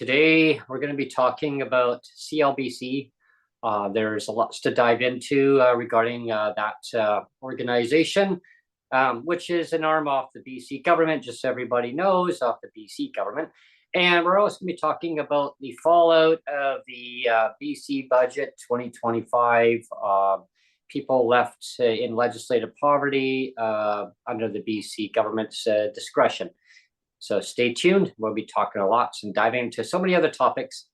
Today, we're going to be talking about CLBC. There's a lot to dive into regarding that organization, which is an arm of the BC government, just so everybody knows, of the BC government. And we're also going to be talking about the fallout of the BC budget 2025, people left in legislative poverty under the BC government's discretion. So stay tuned. We'll be talking a lot and diving into so many other topics.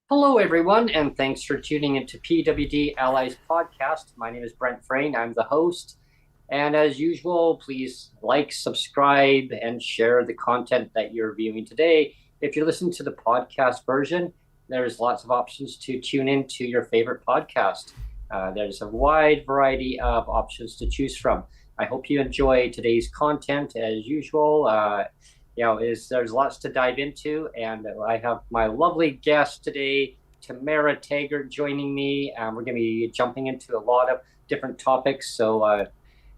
Hello, everyone, and thanks for tuning into PWD Allies podcast. My name is Brent Frayne. I'm the host. And as usual, please like, subscribe, and share the content that you're viewing today. If you're listening to the podcast version, there's lots of options to tune into your favorite podcast. There's a wide variety of options to choose from. I hope you enjoy today's content as usual. There's lots to dive into, and I have my lovely guest today, Tamara Taggart, joining me. We're going to be jumping into a lot of different topics. So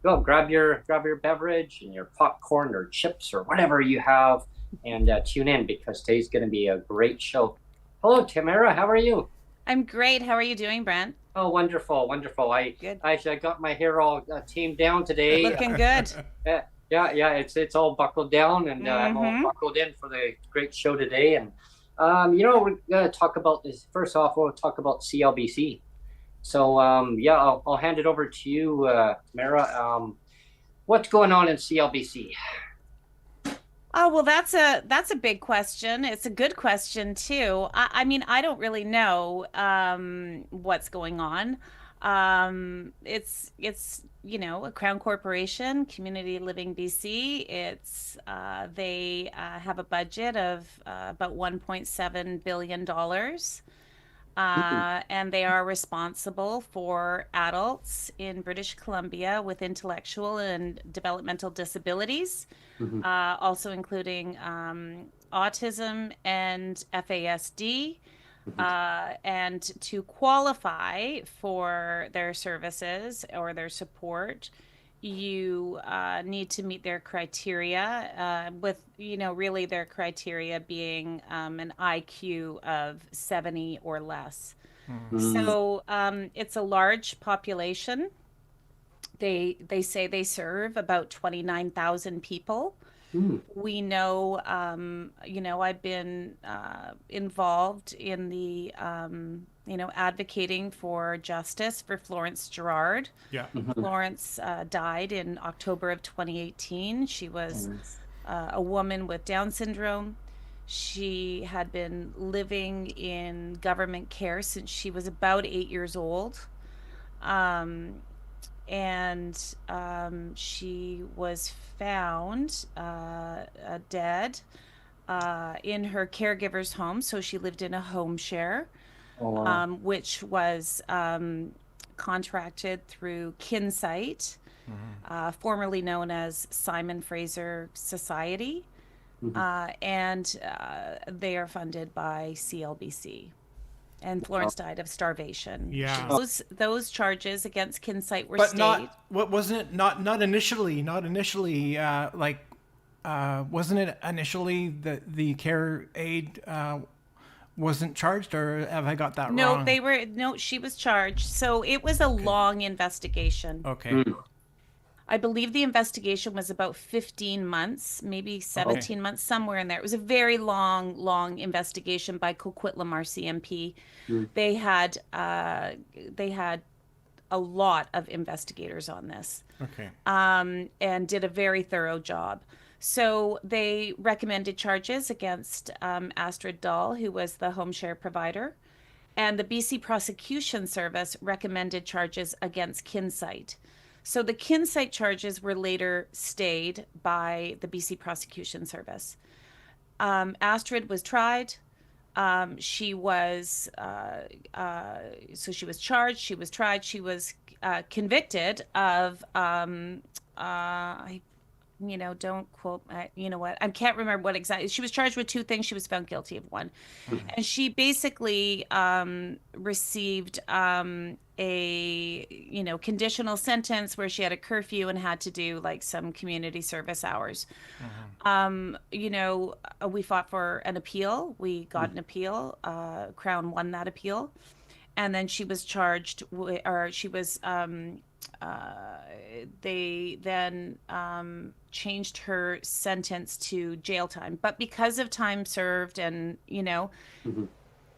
grab your beverage and your popcorn or chips or whatever you have, and tune in because today's going to be a great show. Hello, Tamara. How are you? I'm great. How are you doing, Brent? Oh, wonderful. Good. I got my hair all tamed down today. Looking good. Yeah, it's all buckled down, and I'm all buckled in for the great show today. And we're gonna talk about this. First off, we'll talk about CLBC. So I'll hand it over to you, Tamara. What's going on in CLBC? Oh, well, that's a big question. It's a good question too. I mean, I don't really know what's going on. It's a Crown Corporation, Community Living BC. It's they have a budget of about $1.7 billion. And they are responsible for adults in British Columbia with intellectual and developmental disabilities, also including autism and FASD. And to qualify for their services or their support, you need to meet their criteria, with really their criteria being an IQ of 70 or less. So it's a large population. They say they serve about 29,000 people. We know, I've been involved in the, advocating for justice for Florence Girard. Yeah. Florence died in October of 2018. She was a woman with Down syndrome. She had been living in government care since she was about 8 years old. And she was found dead in her caregiver's home. So she lived in a home share, which was contracted through Kinsight, formerly known as Simon Fraser Society, and they are funded by CLBC. And Florence died of starvation. Yeah. Those charges against Kinsight were But stayed. wasn't it not initially wasn't it initially that the care aid wasn't charged, or have I got that wrong? She was charged. So it was a long investigation. Okay. I believe the investigation was about 15 months, maybe 17 months, somewhere in there. It was a very long investigation by Coquitlam RCMP. They had a lot of investigators on this. Okay. And did a very thorough job. So they recommended charges against Astrid Dahl, who was the home share provider, and the BC Prosecution Service recommended charges against Kinsight. So the Kinsight charges were later stayed by the BC Prosecution Service. Astrid was tried. She was so she was charged. She was tried. She was convicted of don't quote, I can't remember what exactly. She was charged with two things. She was found guilty of one. Mm-hmm. And she basically received a, conditional sentence where she had a curfew and had to do like some community service hours. Mm-hmm. We fought for an appeal. We got an appeal. Crown won that appeal. And then she was charged with, or she was, they then changed her sentence to jail time. But because of time served and, mm-hmm.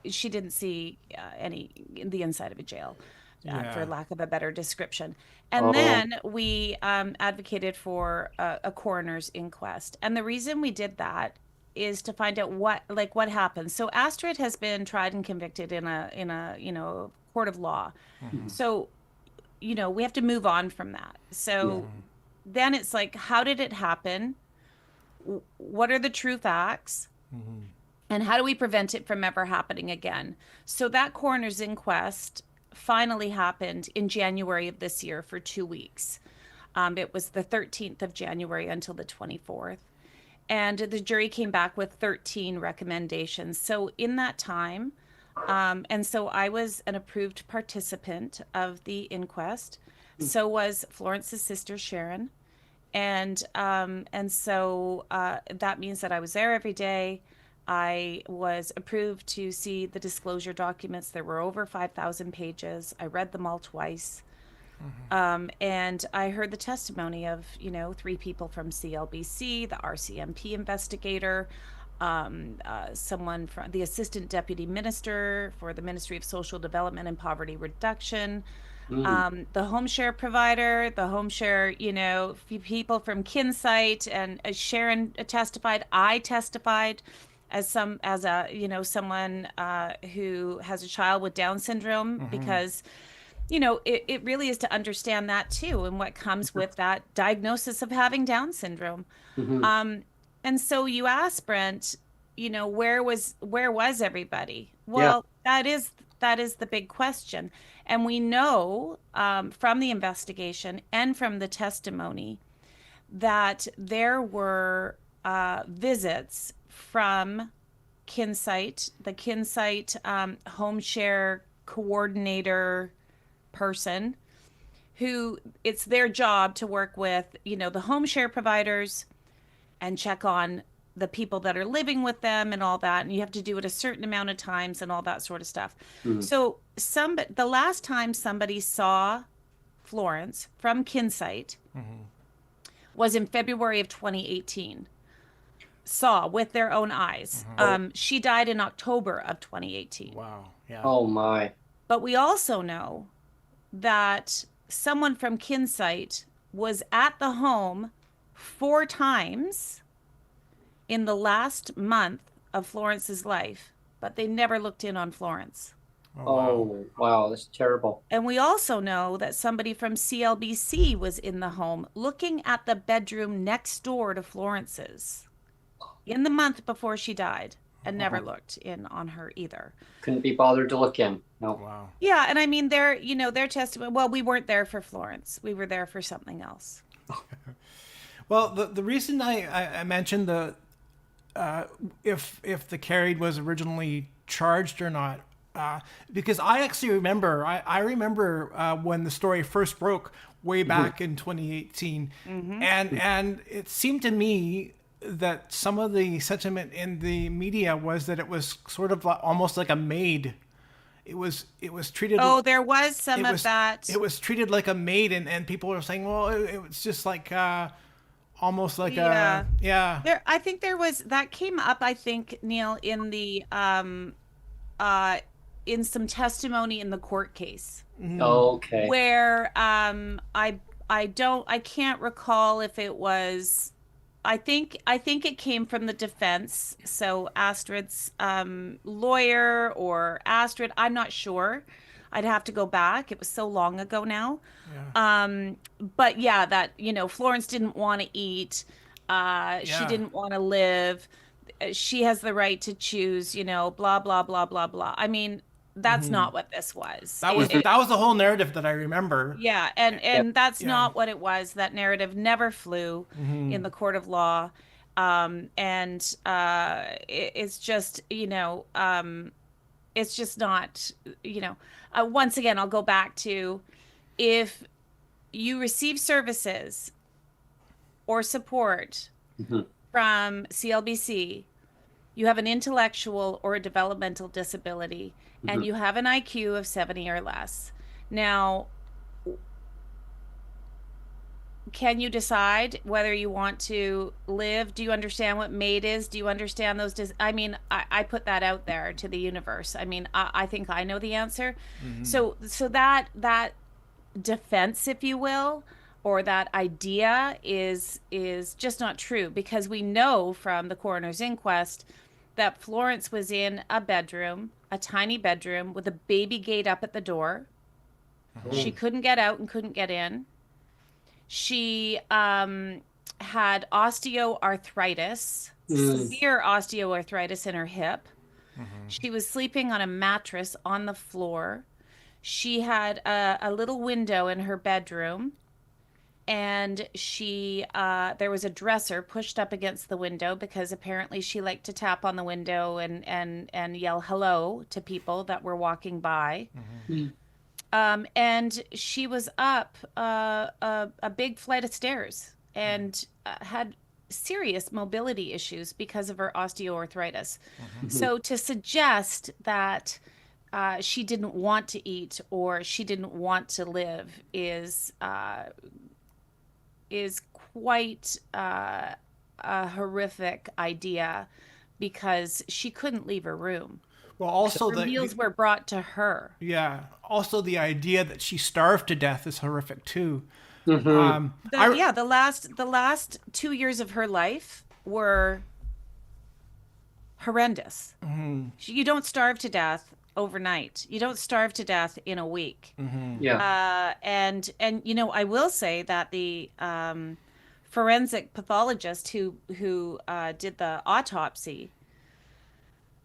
she didn't see the inside of a jail, for lack of a better description. And then we advocated for a coroner's inquest. And the reason we did that is to find out what happened. So Astrid has been tried and convicted in a court of law. Mm-hmm. So we have to move on from that. So then it's like, how did it happen? What are the true facts? Mm-hmm. And how do we prevent it from ever happening again? So that coroner's inquest finally happened in January of this year for 2 weeks. It was the 13th of January until the 24th. And the jury came back with 13 recommendations. So in that time, and so I was an approved participant of the inquest. So was Florence's sister, Sharon. And so that means that I was there every day. I was approved to see the disclosure documents. There were over 5,000 pages. I read them all twice. Mm-hmm. And I heard the testimony of, 3 people from CLBC, the RCMP investigator, someone from the assistant deputy minister for the Ministry of Social Development and Poverty Reduction, the home share provider, the home share, people from Kinsight, and Sharon testified. I testified as someone who has a child with Down syndrome, mm-hmm. because it really is to understand that too, and what comes with that diagnosis of having Down syndrome. Mm-hmm. And so you asked Brent, where was everybody? Well, that is the big question. And we know from the investigation and from the testimony that there were visits from Kinsight, the Kinsight home share coordinator person, who it's their job to work with, the home share providers and check on the people that are living with them and all that. And you have to do it a certain amount of times and all that sort of stuff. Mm-hmm. So the last time somebody saw Florence from Kinsight mm-hmm. was in February of 2018. Saw with their own eyes. Mm-hmm. She died in October of 2018. Wow. Yeah. Oh my. But we also know that someone from Kinsight was at the home 4 times in the last month of Florence's life, but they never looked in on Florence. Oh, wow, that's terrible. And we also know that somebody from CLBC was in the home looking at the bedroom next door to Florence's in the month before she died, and never looked in on her either. Couldn't be bothered to look in. No. Wow. Yeah, and I mean, their testimony, well, we weren't there for Florence. We were there for something else. Well, the reason I mentioned the if the carried was originally charged or not, because I actually remember, I remember when the story first broke way back mm-hmm. in 2018, mm-hmm. and it seemed to me that some of the sentiment in the media was that it was sort of almost like a MAiD. It was treated. Oh, there was some of that. It was treated like a MAiD, and people were saying, well, it was just like almost like There, I think there was that came up. I think, Neil, in the in some testimony in the court case, Okay. where I can't recall if it was. I think it came from the defense. So Astrid's lawyer or Astrid, I'm not sure. I'd have to go back. It was so long ago now. Yeah. But yeah, that, Florence didn't want to eat. She Yeah. didn't want to live. She has the right to choose, blah, blah, blah, blah, blah. I mean, that's not what this was. That was the whole narrative that I remember. Yeah, and that's Yeah. not what it was. That narrative never flew in the court of law. And it's just, it's just not, once again, I'll go back to, if you receive services or support Mhm. from CLBC, you have an intellectual or a developmental disability, and you have an IQ of 70 or less. Now, can you decide whether you want to live? Do you understand what MAiD is? Do you understand those? I mean, I put that out there to the universe. I mean, I think I know the answer. So that defense, if you will, or that idea is just not true, because we know from the coroner's inquest that Florence was in a bedroom, a tiny bedroom with a baby gate up at the door. She couldn't get out and couldn't get in. She had osteoarthritis, severe osteoarthritis in her hip. She was sleeping on a mattress on the floor. She had a little window in her bedroom, and there was a dresser pushed up against the window because apparently she liked to tap on the window and yell hello to people that were walking by. And she was up a big flight of stairs and had serious mobility issues because of her osteoarthritis. So to suggest that she didn't want to eat or she didn't want to live is quite a horrific idea, because she couldn't leave her room. Well, also Her meals were brought to her. yeah. Also, the idea that she starved to death is horrific too. The last 2 years of her life were horrendous. You don't starve to death overnight. You don't starve to death in a week. Yeah. And I will say that the forensic pathologist who did the autopsy,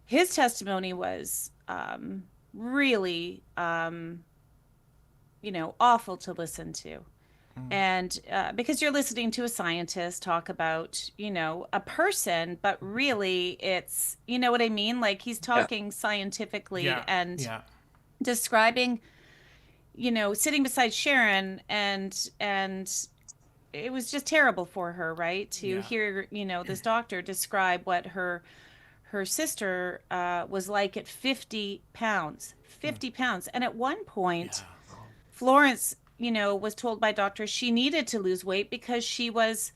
his testimony was really awful to listen to. And because you're listening to a scientist talk about, a person, but really it's, you know what I mean? Like, he's talking scientifically and describing, sitting beside Sharon, and it was just terrible for her, right? To hear, this doctor describe what her sister was like at 50 pounds. And at one point, Florence, was told by doctors she needed to lose weight because she was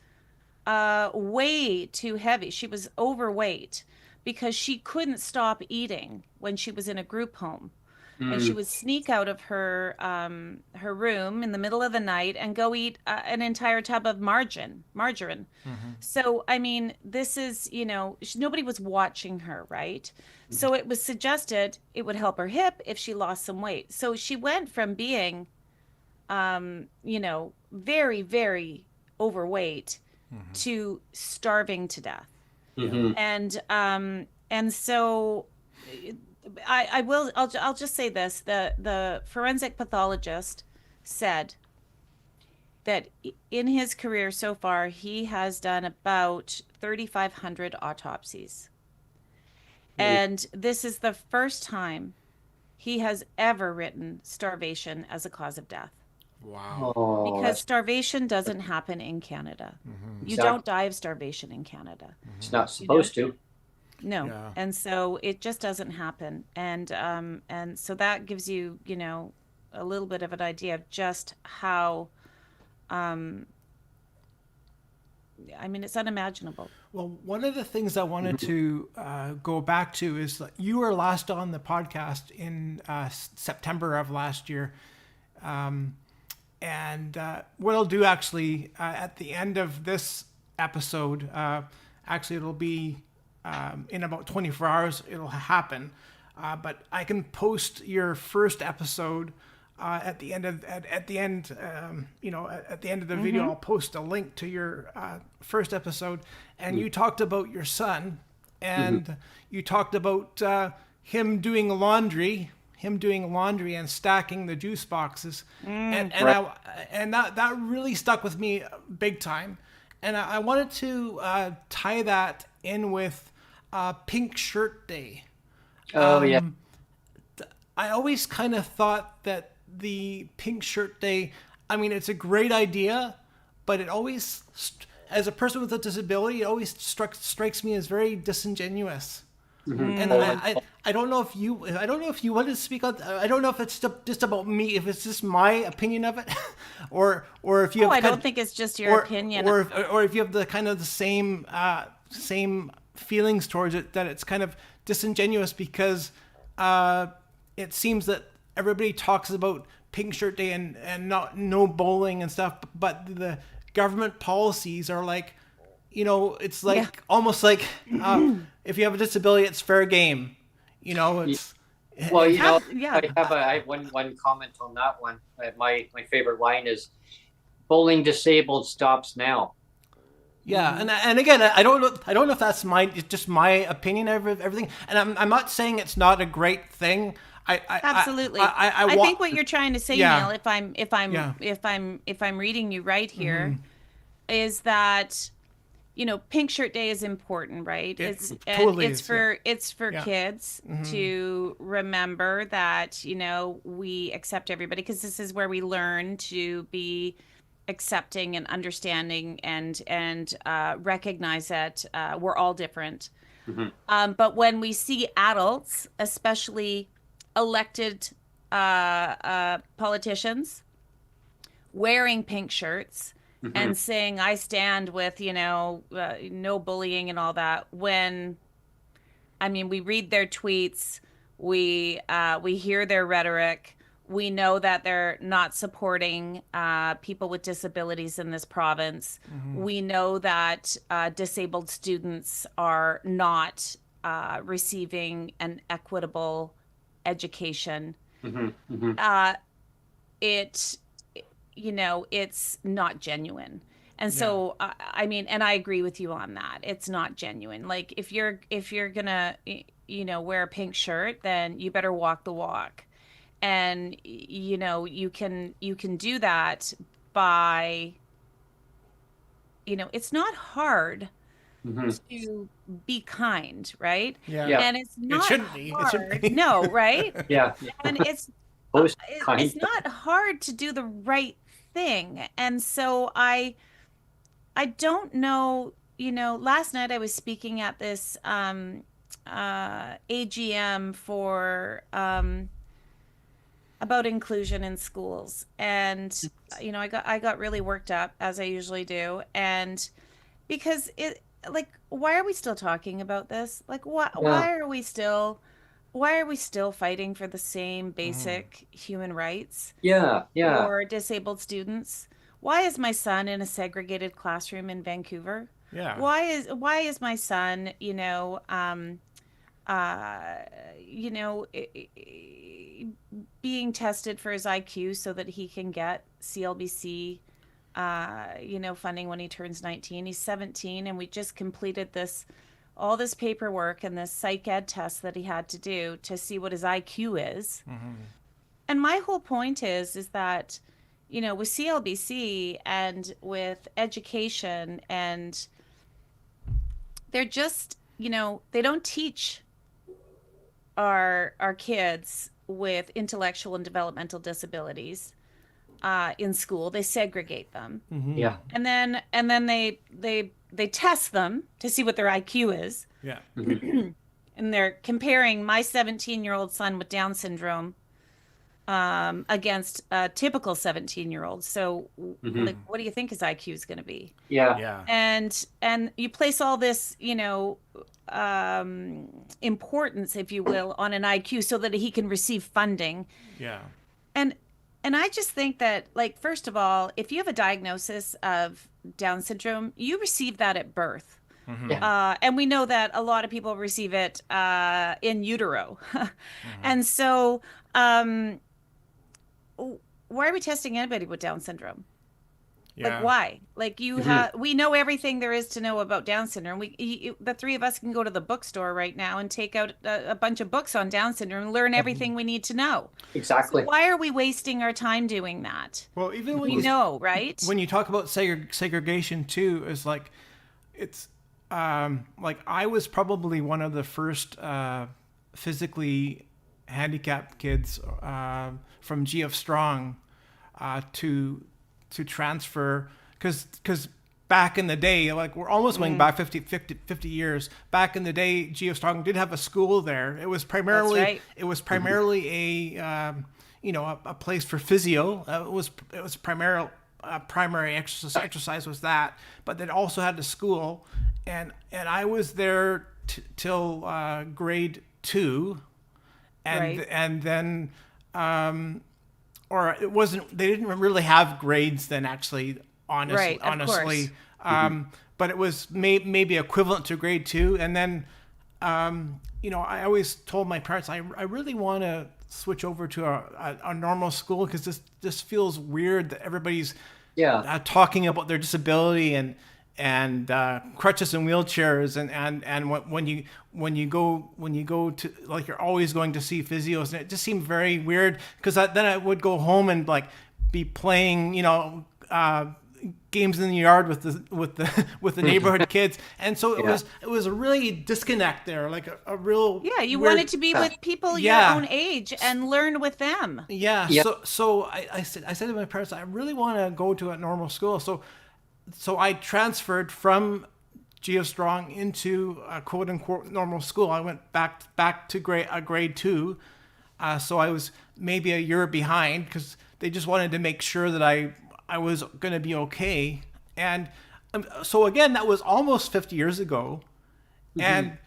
way too heavy. She was overweight because she couldn't stop eating when she was in a group home. And she would sneak out of her room in the middle of the night and go eat an entire tub of margarine. So, I mean, this is, nobody was watching her, right? So it was suggested it would help her hip if she lost some weight. So she went from being, very, very overweight to starving to death. And so I'll just say this. The forensic pathologist said that in his career so far, he has done about 3,500 autopsies. And this is the first time he has ever written starvation as a cause of death. Wow. Oh, Because starvation doesn't happen in Canada. You don't die of starvation in Canada. it's not supposed to. No. Yeah. And so it just doesn't happen. And so that gives you, a little bit of an idea of just how, it's unimaginable. Well, one of the things I wanted to go back to is that you were last on the podcast in September of last year, And what I'll do actually at the end of this episode, actually it'll be in about 24 hours, it'll happen. But I can post your first episode at the end of at the end of the video. I'll post a link to your first episode, and you talked about your son, and you talked about him doing laundry and stacking the juice boxes, and that really stuck with me big time, and I wanted to tie that in with Pink Shirt Day. I always kind of thought that the Pink Shirt Day, I mean, it's a great idea, but it always, as a person with a disability, it always strikes me as very disingenuous. And I don't know if you want to speak on. I don't know if it's just about me, if it's just my opinion of it, or if you have. I don't think it's just your opinion, or if you have the kind of the same feelings towards it, that it's kind of disingenuous because it seems that everybody talks about Pink Shirt Day and no bowling and stuff, but the government policies are like, it's like almost like if you have a disability, it's fair game. It's I have one comment on that one. My favorite line is, "Bowling disabled stops now." Yeah, and again, I don't know if that's just my opinion of everything, and I'm not saying it's not a great thing. Absolutely. I think what you're trying to say, Neil, if I'm reading you right here, is that Pink Shirt Day is important, right? It's for kids to remember that we accept everybody, because this is where we learn to be accepting and understanding and recognize that we're all different. But when we see adults, especially elected politicians, wearing pink shirts and saying, "I stand with no bullying" and all that, when we read their tweets, we hear their rhetoric, we know that they're not supporting people with disabilities in this province. We know that disabled students are not receiving an equitable education. It's not genuine. And so, and I agree with you on that. It's not genuine. Like, if you're gonna, wear a pink shirt, then you better walk the walk. And, you can do that by, it's not hard to be kind, right? Yeah. And it's not shouldn't be. hard. It shouldn't be. No, right? Yeah. And it's not hard to do the right thing. And so I don't know, last night I was speaking at this AGM for about inclusion in schools, and I got really worked up, as I usually do, and because why are we still talking about this? Like, why are we still fighting for the same basic human rights for disabled students? Why is my son in a segregated classroom in Vancouver? Why is my son being tested for his IQ so that he can get CLBC funding when he turns 19? He's 17, and we just completed all this paperwork and this psych ed test that he had to do to see what his IQ is. And my whole point is that, with CLBC and with education, and they're just, they don't teach our kids with intellectual and developmental disabilities in school. They segregate them. Yeah. And then they test them to see what their IQ is. Yeah. And they're comparing my 17-year-old son with Down syndrome against a typical 17-year-old. So, what do you think his IQ is going to be? Yeah. And you place all this, importance, if you will, on an IQ so that he can receive funding. Yeah. And And I just think that, like, first of all, if you have a diagnosis of Down syndrome, you receive that at birth. Mm-hmm. And we know that a lot of people receive it in utero. Mm-hmm. And so, um, why are we testing anybody with Down syndrome? Like, Yeah. why? Like, you have, we know everything there is to know about Down syndrome. The three of us can go to the bookstore right now and take out a bunch of books on Down syndrome and learn everything we need to know. So Exactly. why are we wasting our time doing that? Well, even We know, right? when you talk about segregation too, is like it's like I was probably one of the first physically handicapped kids from GF Strong to transfer because back in the day, like we're almost going back 50 years. Back in the day, GF Strong did have a school there. It was primarily That's right. it was primarily a place for physio. It was primary exercise was that, but it also had a school, and I was there till grade 2, and Right. and then or it wasn't. They didn't really have grades then. Actually, Right, of honestly, but it was maybe equivalent to grade 2, and then I always told my parents I really want to switch over to a normal school because this feels weird that everybody's talking about their disability and crutches and wheelchairs and when you go to, like, you're always going to see physios, and it just seemed very weird because then I would go home and like be playing games in the yard with the neighborhood kids, and so it was a really disconnect there, like a real You weird, wanted to be with people your own age and learn with them. So I said to my parents, I really want to go to a normal school, so I transferred from GF Strong into a quote unquote normal school. I went back to grade 2, so I was maybe a year behind because they just wanted to make sure that I was going to be okay. And so again, that was almost 50 years ago. And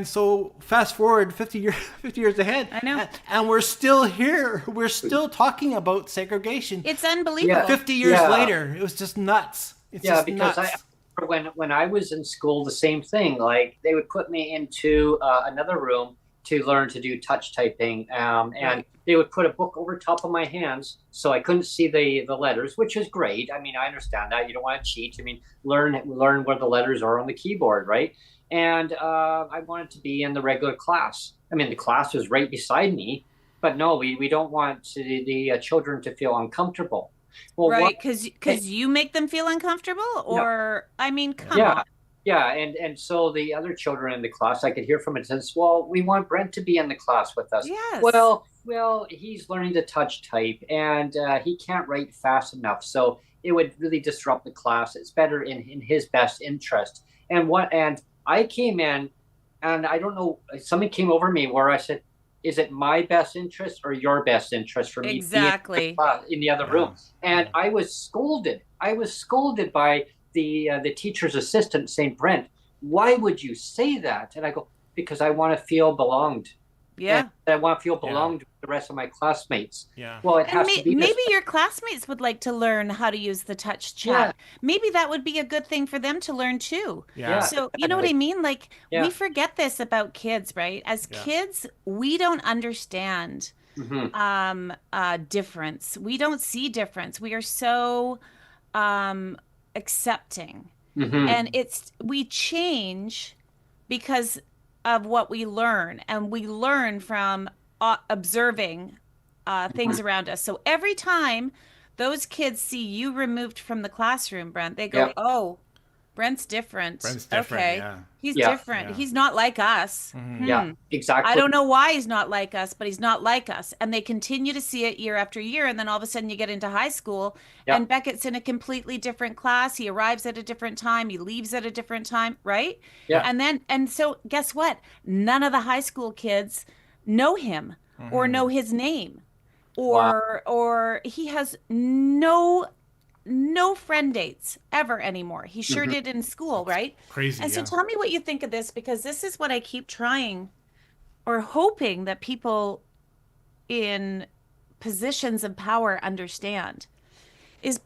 so fast forward 50 years ahead. I know. And we're still here. We're still talking about segregation. It's unbelievable. 50 years later. It was just nuts. It's just because nuts. when I was in school, the same thing. Like, they would put me into another room to learn to do touch typing, and they would put a book over top of my hands so I couldn't see the letters, which is great. I mean, I understand that. You don't want to cheat. I mean, learn where the letters are on the keyboard, right? And I wanted to be in the regular class. I mean, the class was right beside me, but no, we don't want the children to feel uncomfortable. Well, right, because you make them feel uncomfortable, or I mean, come on. Yeah, and so the other children in the class, I could hear from it, says, well, we want Brent to be in the class with us. Yes. Well, he's learning to touch type, and he can't write fast enough, so it would really disrupt the class. It's better in his best interest. And I came in, and I don't know, something came over me where I said, is it my best interest or your best interest for me exactly in the other room? And I was scolded. I was scolded by the teacher's assistant saying, Brent, why would you say that? And I go, because I want to feel belonged. Yeah. And I want to feel belonged with the rest of my classmates. Yeah. Well, it has to be maybe your classmates would like to learn how to use the touch chat. Maybe that would be a good thing for them to learn too. Yeah. So you know what I mean? Like, we forget this about kids, right? As kids, we don't understand difference. We don't see difference. We are so accepting. And we change because of what we learn, and we learn from observing things around us. So every time those kids see you removed from the classroom, Brent, they go, oh, Brent's different. Okay. He's different. He's not like us. Yeah, exactly. I don't know why he's not like us, but he's not like us. And they continue to see it year after year. And then all of a sudden you get into high school and Beckett's in a completely different class. He arrives at a different time. He leaves at a different time. Right. Yeah. And so guess what? None of the high school kids know him or know his name, or he has no friend dates ever anymore. He sure did in school, right? Crazy. And so tell me what you think of this, because this is what I keep trying or hoping that people in positions of power understand is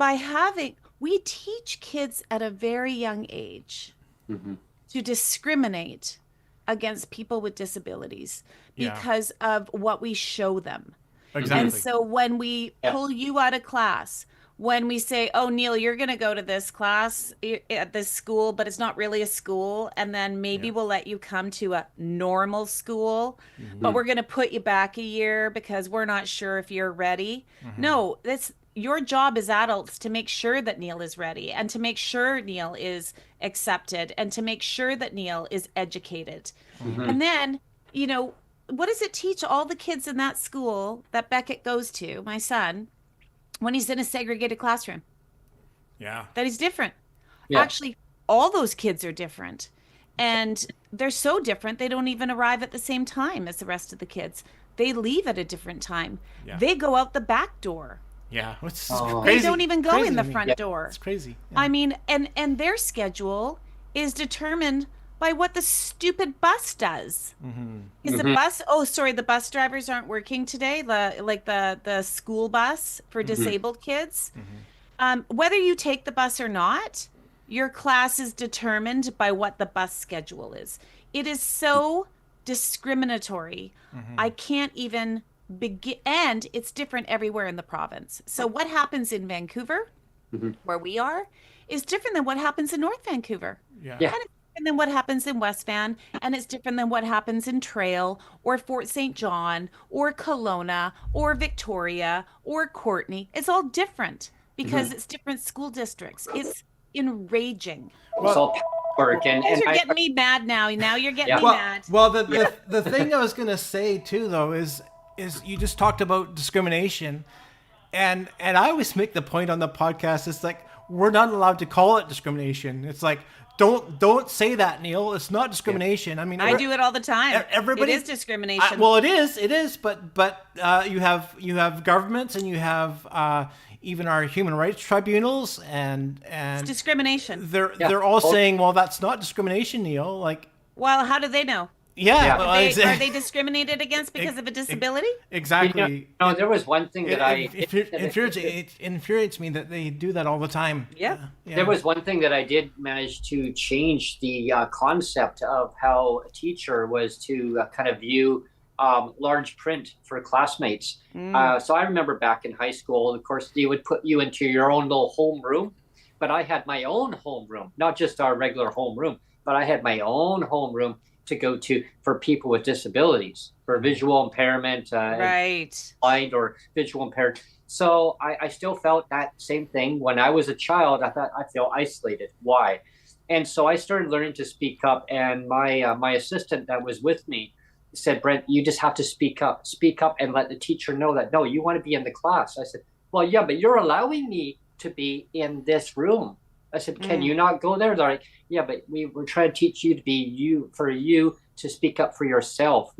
we teach kids at a very young age Mhm. to discriminate against people with disabilities Yeah. because of what we show them. Exactly. And so when we pull you out of class, when we say, oh, Neil, you're going to go to this class at this school, but it's not really a school, and then maybe we'll let you come to a normal school, but we're going to put you back a year because we're not sure if you're ready. No, that's your job as adults to make sure that Neil is ready and to make sure Neil is accepted and to make sure that Neil is educated. And then, you know, what does it teach all the kids in that school that Beckett goes to, my son, when he's in a segregated classroom? Yeah. That he's different. Yeah. Actually, all those kids are different. And they're so different, they don't even arrive at the same time as the rest of the kids. They leave at a different time. Yeah. They go out the back door. Yeah. It's Oh. crazy. They don't even go Crazy in the to me. front door. It's crazy. I mean, and their schedule is determined by what the stupid bus does. Is the bus, oh, sorry, the bus drivers aren't working today, the school bus for disabled kids. Whether you take the bus or not, your class is determined by what the bus schedule is. It is so discriminatory. I can't even begin, and it's different everywhere in the province. So what happens in Vancouver, where we are, is different than what happens in North Vancouver. Yeah. Yeah. And it's different than what happens in West Van, and it's different than what happens in Trail or Fort St. John or Kelowna or Victoria or Courtenay. It's all different because it's different school districts. It's enraging. It's all patchwork, You guys are getting me mad now. Now you're getting me mad. Well, the thing I was gonna say too, though, is you just talked about discrimination, and I always make the point on the podcast. It's like we're not allowed to call it discrimination. It's like don't say that, Neil. It's not discrimination. I mean, I do it all the time. Everybody, it is discrimination. Well, it is. But you have governments and you have even our human rights tribunals and it's discrimination. They're all saying, well, that's not discrimination, Neil. Like, well, how do they know? Yeah. Well, are they discriminated against because of a disability? Exactly. No, there was one thing that it infuriates me that they do that all the time. Yeah. There was one thing that I did manage to change the concept of how a teacher was to kind of view large print for classmates. So I remember back in high school, of course, they would put you into your own little home room, but I had my own home room, not just our regular home room, but I had my own home room to go to for people with disabilities, for visual impairment, blind or visual impaired. So I still felt that same thing when I was a child. I thought I feel isolated. Why? And so I started learning to speak up. And my assistant that was with me said, Brent, you just have to speak up and let the teacher know that, no, you want to be in the class. I said, well, yeah, but you're allowing me to be in this room. I said, can you not go there? They're like, yeah, but we're trying to teach you to be you to speak up for yourself.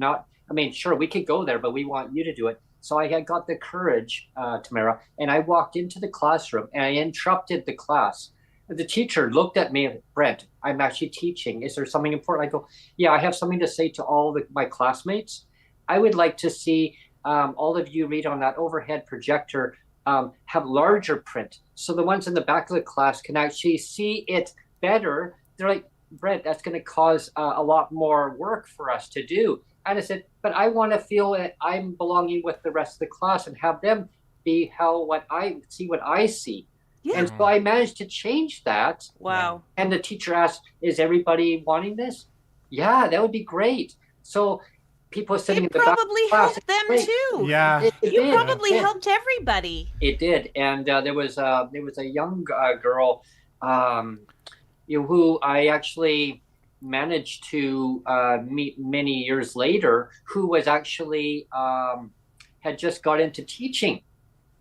Sure, we could go there, but we want you to do it. So I had got the courage, Tamara, and I walked into the classroom and I interrupted the class. The teacher looked at me, Brent, I'm actually teaching. Is there something important? I go, yeah, I have something to say to all my classmates. I would like to see all of you read on that overhead projector, have larger print. So the ones in the back of the class can actually see it better. They're like, Brent, that's going to cause a lot more work for us to do. And I said, but I want to feel that I'm belonging with the rest of the class and have them be what I see. Yeah. And so I managed to change that. Wow. And the teacher asked, is everybody wanting this? Yeah, that would be great. So people sitting in the back probably helped them too. Yeah, you probably helped everybody. It did, and there was a young girl, who I actually managed to meet many years later, who was actually had just got into teaching,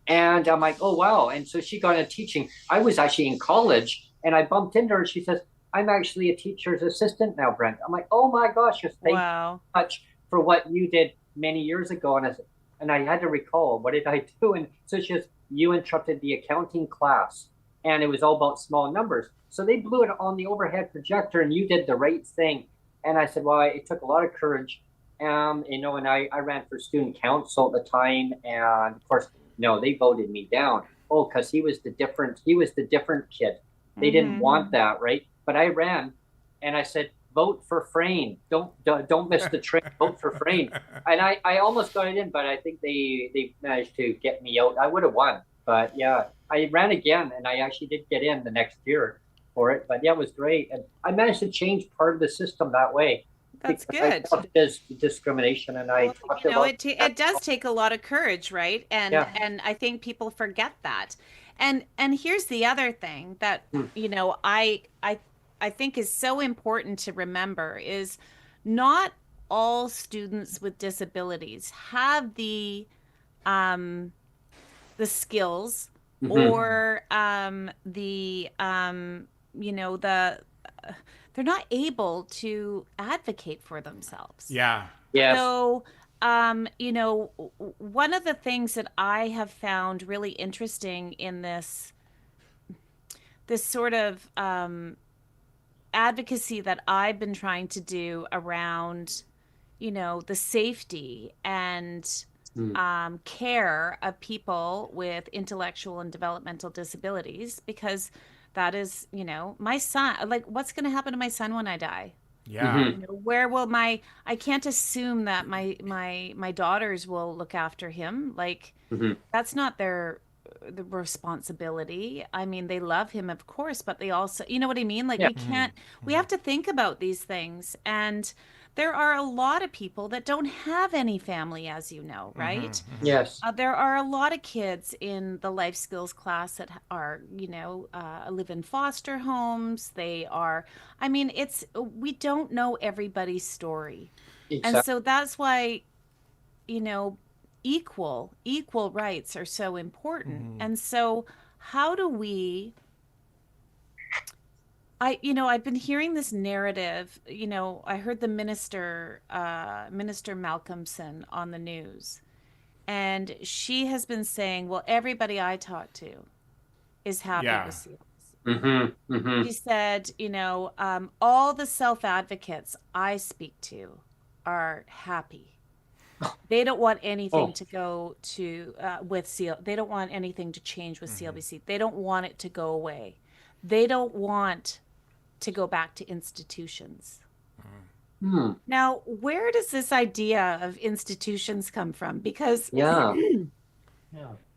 and I'm like, oh wow! And so she got into teaching. I was actually in college, and I bumped into her. She says, I'm actually a teacher's assistant now, Brent. I'm like, oh my gosh, thank you so much for what you did many years ago. And I had to recall, what did I do? And so she says, you interrupted the accounting class, and it was all about small numbers. So they blew it on the overhead projector and you did the right thing. And I said, well, it took a lot of courage. And I ran for student council at the time, and of course, no, they voted me down. Oh, because he was the different kid. They didn't want that, right? But I ran, and I said, vote for Frayne. Don't miss the train. Vote for Frayne. And I almost got it in, but I think they managed to get me out. I would have won, but yeah, I ran again, and I actually did get in the next year for it. But yeah, it was great, and I managed to change part of the system that way. That's good. There's discrimination, and I talked about it does take a lot of courage, right? And I think people forget that. And here's the other thing that I think is so important to remember is not all students with disabilities have the skills or they're not able to advocate for themselves. Yeah. Yeah. So, one of the things that I have found really interesting in this sort of advocacy that I've been trying to do around, the safety and care of people with intellectual and developmental disabilities, because that is, my son, like, what's going to happen to my son when I die? Yeah. Where will I can't assume that my daughters will look after him. Like, that's not the responsibility. I mean, they love him, of course, but they also, you know what I mean? Like, we have to think about these things. And there are a lot of people that don't have any family, as you know, right? Yes. There are a lot of kids in the life skills class that are, live in foster homes. They are, we don't know everybody's story. Exactly. And so that's why, equal rights are so important. And so how do we, I've been hearing this narrative, I heard the Minister Malcolmson on the news, and she has been saying, well, everybody I talk to is happy with CLBC. She said, all the self-advocates I speak to are happy. They don't want anything to go to they don't want anything to change with CLBC. They don't want it to go away. They don't want to go back to institutions. Now, where does this idea of institutions come from? Because the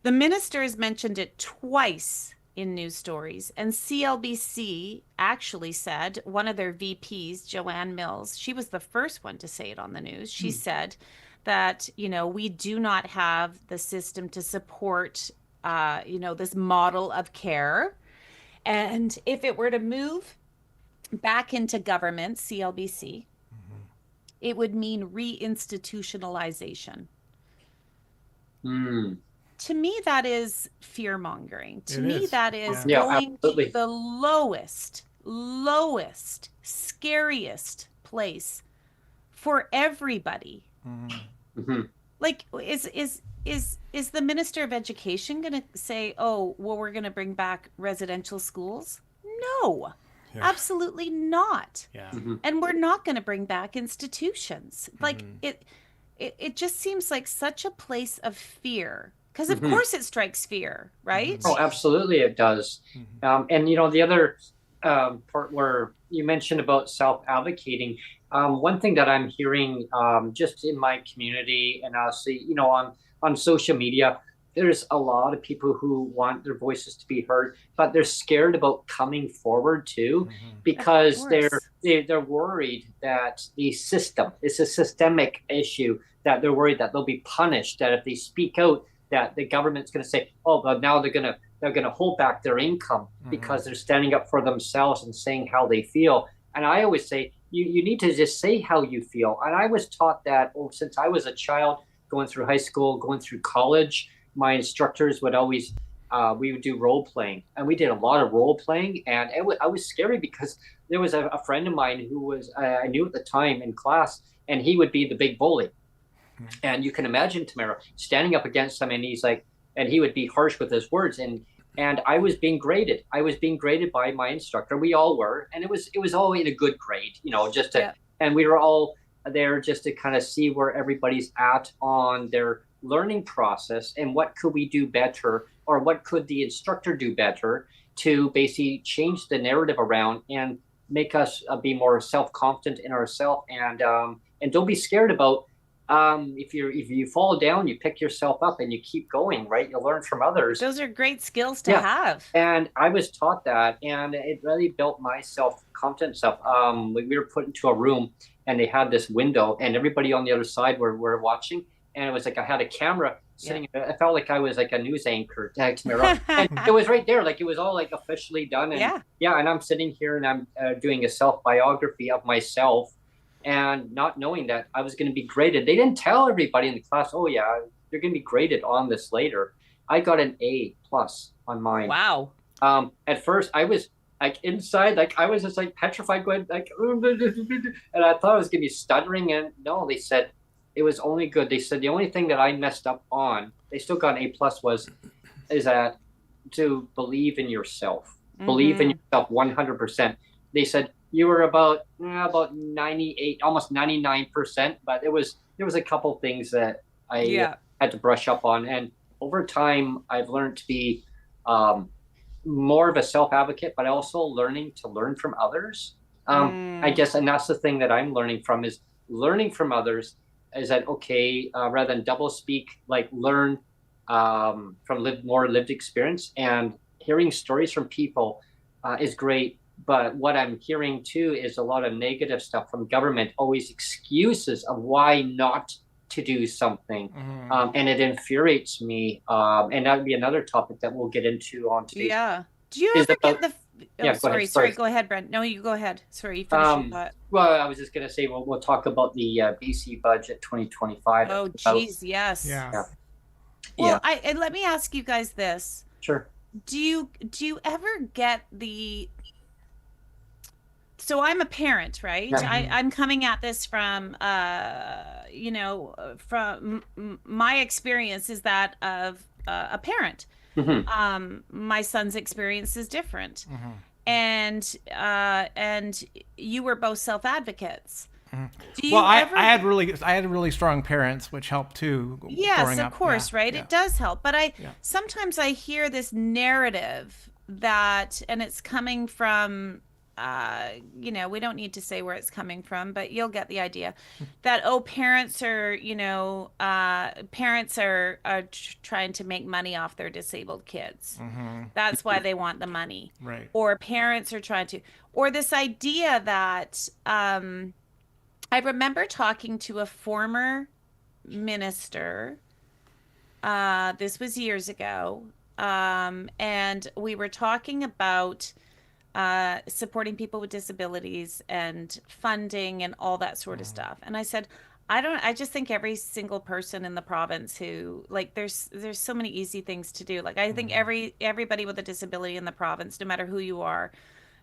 minister has mentioned it twice in news stories, and CLBC actually said, one of their VPs, Joanne Mills, she was the first one to say it on the news. She said that, we do not have the system to support, this model of care. And if it were to move back into government, CLBC, it would mean reinstitutionalization. To me, that is fear-mongering. To me, that is going to the lowest, scariest place for everybody. Like, is the Minister of Education going to say, oh, well, we're going to bring back residential schools? No, absolutely not. And we're not going to bring back institutions. Like, it just seems like such a place of fear, because of course it strikes fear, right? Oh, absolutely it does. And the other part where you mentioned about self-advocating, one thing that I'm hearing just in my community, and I'll see, on social media, there's a lot of people who want their voices to be heard, but they're scared about coming forward too, because they're worried that the system, it's a systemic issue, that they're worried that they'll be punished, that if they speak out, that the government's going to say, oh, but now they're going to hold back their income because they're standing up for themselves and saying how they feel. And I always say, you need to just say how you feel. And I was taught that since I was a child, going through high school, going through college, my instructors would always, we would do role playing, and we did a lot of role playing. And I was scary because there was a friend of mine who was, I knew at the time in class, and he would be the big bully. And you can imagine, Tamara, standing up against him, and he's like, and he would be harsh with his words. And I was being graded. I was being graded by my instructor. We all were, and it was all in a good grade, just to, and we were all there just to kind of see where everybody's at on their learning process and what could we do better, or what could the instructor do better to basically change the narrative around and make us be more self-confident in ourselves, and don't be scared about if you fall down, you pick yourself up and you keep going, right? You learn from others. Those are great skills to have. And I was taught that, and it really built my self-confidence up. We were put into a room and they had this window and everybody on the other side were watching, and it was like I had a camera sitting. I felt like I was like a news anchor, Tamara. And it was right there, like it was all like officially done. And and I'm sitting here and I'm doing a self-biography of myself, and not knowing that I was going to be graded. They didn't tell everybody in the class, oh yeah, you're going to be graded on this later. I got an A+ on mine. Wow. At first I was like inside, like I was just like petrified, going like, and I thought I was going to be stuttering. And no, they said it was only good. They said the only thing that I messed up on, they still got an A+, is that to believe in yourself, believe in yourself 100%. They said you were about 98, almost 99%, but there was a couple things that I had to brush up on. And over time, I've learned to be more of a self-advocate, but also learning to learn from others. I guess, and that's the thing that I'm learning from, is learning from others. Is that okay? Rather than double speak, like learn from more lived experience, and hearing stories from people is great. But what I'm hearing too is a lot of negative stuff from government, always excuses of why not to do something. And it infuriates me. And that would be another topic that we'll get into on today. Yeah. Do you ever get the... Sorry. Go ahead, Brent. No, you go ahead. Sorry, you finish your thought. Well, I was just going to say, we'll talk about the BC budget 2025. Oh, geez, yes. Yeah. Well, and let me ask you guys this. Sure. Do you ever get the... So I'm a parent, right? I'm coming at this from, from my experience is that of a parent. My son's experience is different, and you were both self-advocates. I had really strong parents, which helped too. Yes, of course, right? It does help, but sometimes I hear this narrative that, and it's coming from. We don't need to say where it's coming from, but you'll get the idea that, parents are trying to make money off their disabled kids. That's why they want the money. Right. Or parents are trying to, or this idea that, I remember talking to a former minister, this was years ago. And we were talking about, supporting people with disabilities and funding and all that sort of stuff. And I said, I just think every single person in the province who, like, there's so many easy things to do. Like, I think everybody with a disability in the province, no matter who you are,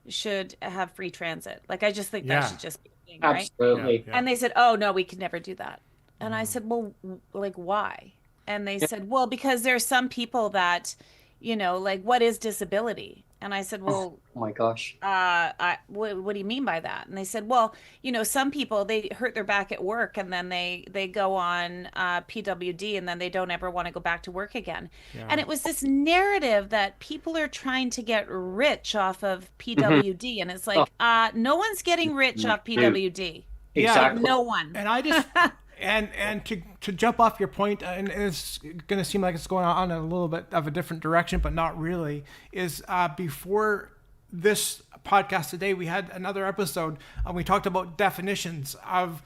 should have free transit. Like, I just think that should just be a thing, right? Absolutely. And they said, oh no, we could never do that. And I said, well, like, why? And they said, well, because there are some people that, like, what is disability? And I said, well, oh my gosh. What do you mean by that? And they said, well, some people, they hurt their back at work and then they go on PWD and then they don't ever want to go back to work again. Yeah. And it was this narrative that people are trying to get rich off of PWD. And it's like, no one's getting rich off PWD. Exactly. No one. And I just... And to jump off your point, and it's going to seem like it's going on in a little bit of a different direction, but not really, is before this podcast today, we had another episode, and we talked about definitions of,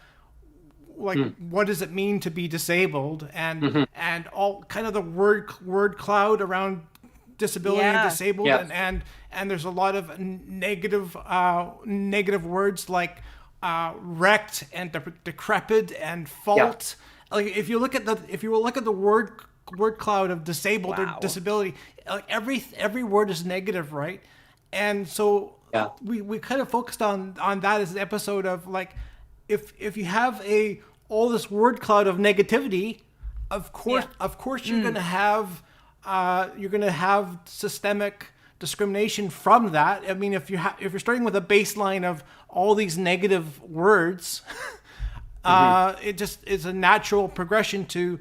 like, what does it mean to be disabled, and all kind of the word cloud around disability and disabled, and there's a lot of negative words like wrecked and decrepit and fault. Like, if you look at the word cloud of disabled or disability, like every word is negative, right? And so we kind of focused on that as an episode of, like, if you have all this word cloud of negativity, of course you're going to have systemic discrimination from that. I mean, if you're starting with a baseline of all these negative words, It just is a natural progression to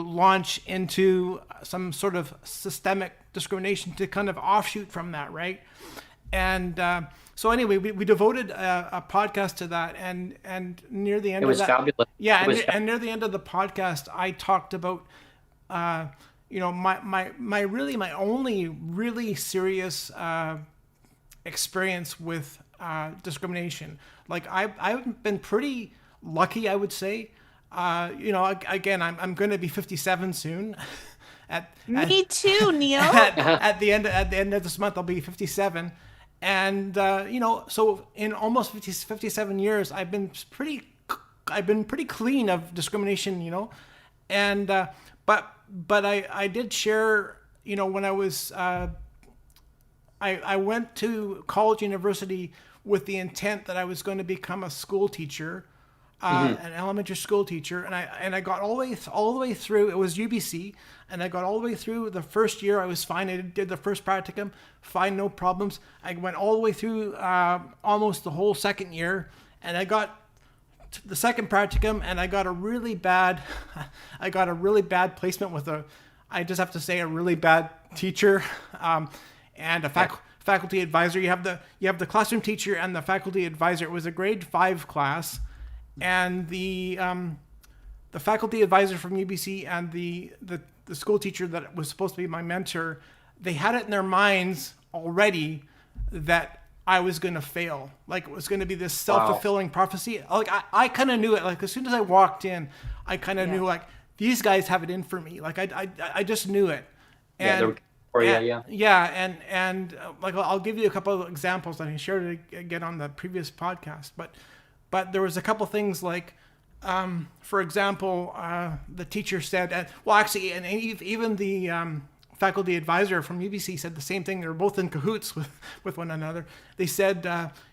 launch into some sort of systemic discrimination to kind of offshoot from that, right? And so anyway, we devoted a podcast to that, and near the end It was of that, fabulous. yeah, and near the end of the podcast, I talked about my only really serious experience with discrimination. Like I've been pretty lucky, I would say. Again, I'm going to be 57 soon. Me too, Neil. At the end of this month, I'll be 57, and so in almost 57 years, I've been pretty clean of discrimination, and but I did share, when I was I went to college, university with the intent that I was going to become a school teacher. An elementary school teacher, and I got all the way through. It was UBC, and I got all the way through the first year. I was fine. I did the first practicum, fine, no problems. I went all the way through almost the whole second year, and I got to the second practicum, and I got a really bad placement with I just have to say, a really bad teacher, and a faculty advisor. You have the classroom teacher and the faculty advisor. It was a grade 5 class. And the faculty advisor from UBC and the school teacher that was supposed to be my mentor, they had it in their minds already that I was going to fail. Like, it was going to be this self-fulfilling prophecy. Like, I kind of knew it. Like, as soon as I walked in, I kind of knew, like, these guys have it in for me. Like, I just knew it. And, and like, I'll give you a couple of examples that I shared again on the previous podcast, but there was a couple things like, for example, the teacher said, and even the faculty advisor from UBC said the same thing. They were both in cahoots with one another. They said,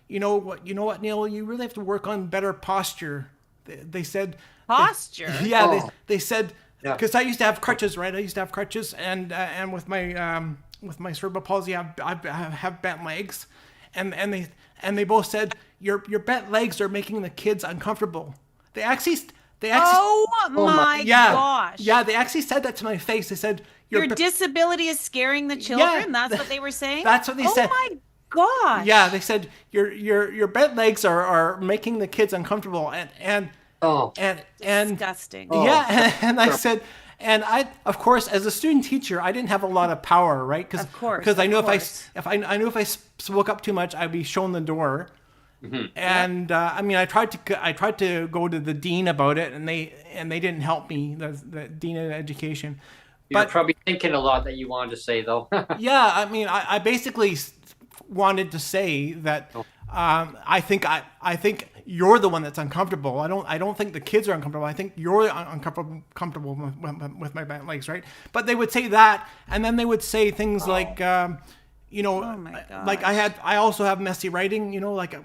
you know what, Neil, you really have to work on better posture. They said posture. They said, because I used to have crutches, right? I used to have crutches, and with my cerebral palsy, I have bent legs, and they both said, your bent legs are making the kids uncomfortable. They actually oh my gosh. Yeah, they actually said that to my face. They said, your disability is scaring the children. Yeah, that's what they were saying. That's what they said. Oh my gosh. Yeah, they said your bent legs are making the kids uncomfortable, and disgusting. Yeah, and I said, and I, of course, as a student teacher, I didn't have a lot of power, right? Because I knew if I spoke up too much, I'd be shown the door. Mm-hmm. And I tried to go to the dean about it, and they didn't help me, the dean of education. You're probably thinking a lot that you wanted to say, though. Yeah, I basically wanted to say that I think you're the one that's uncomfortable. I don't think the kids are uncomfortable. I think you're uncomfortable with my bent legs, right? But they would say that, and then they would say things like. Oh my God. Like I also have messy writing, like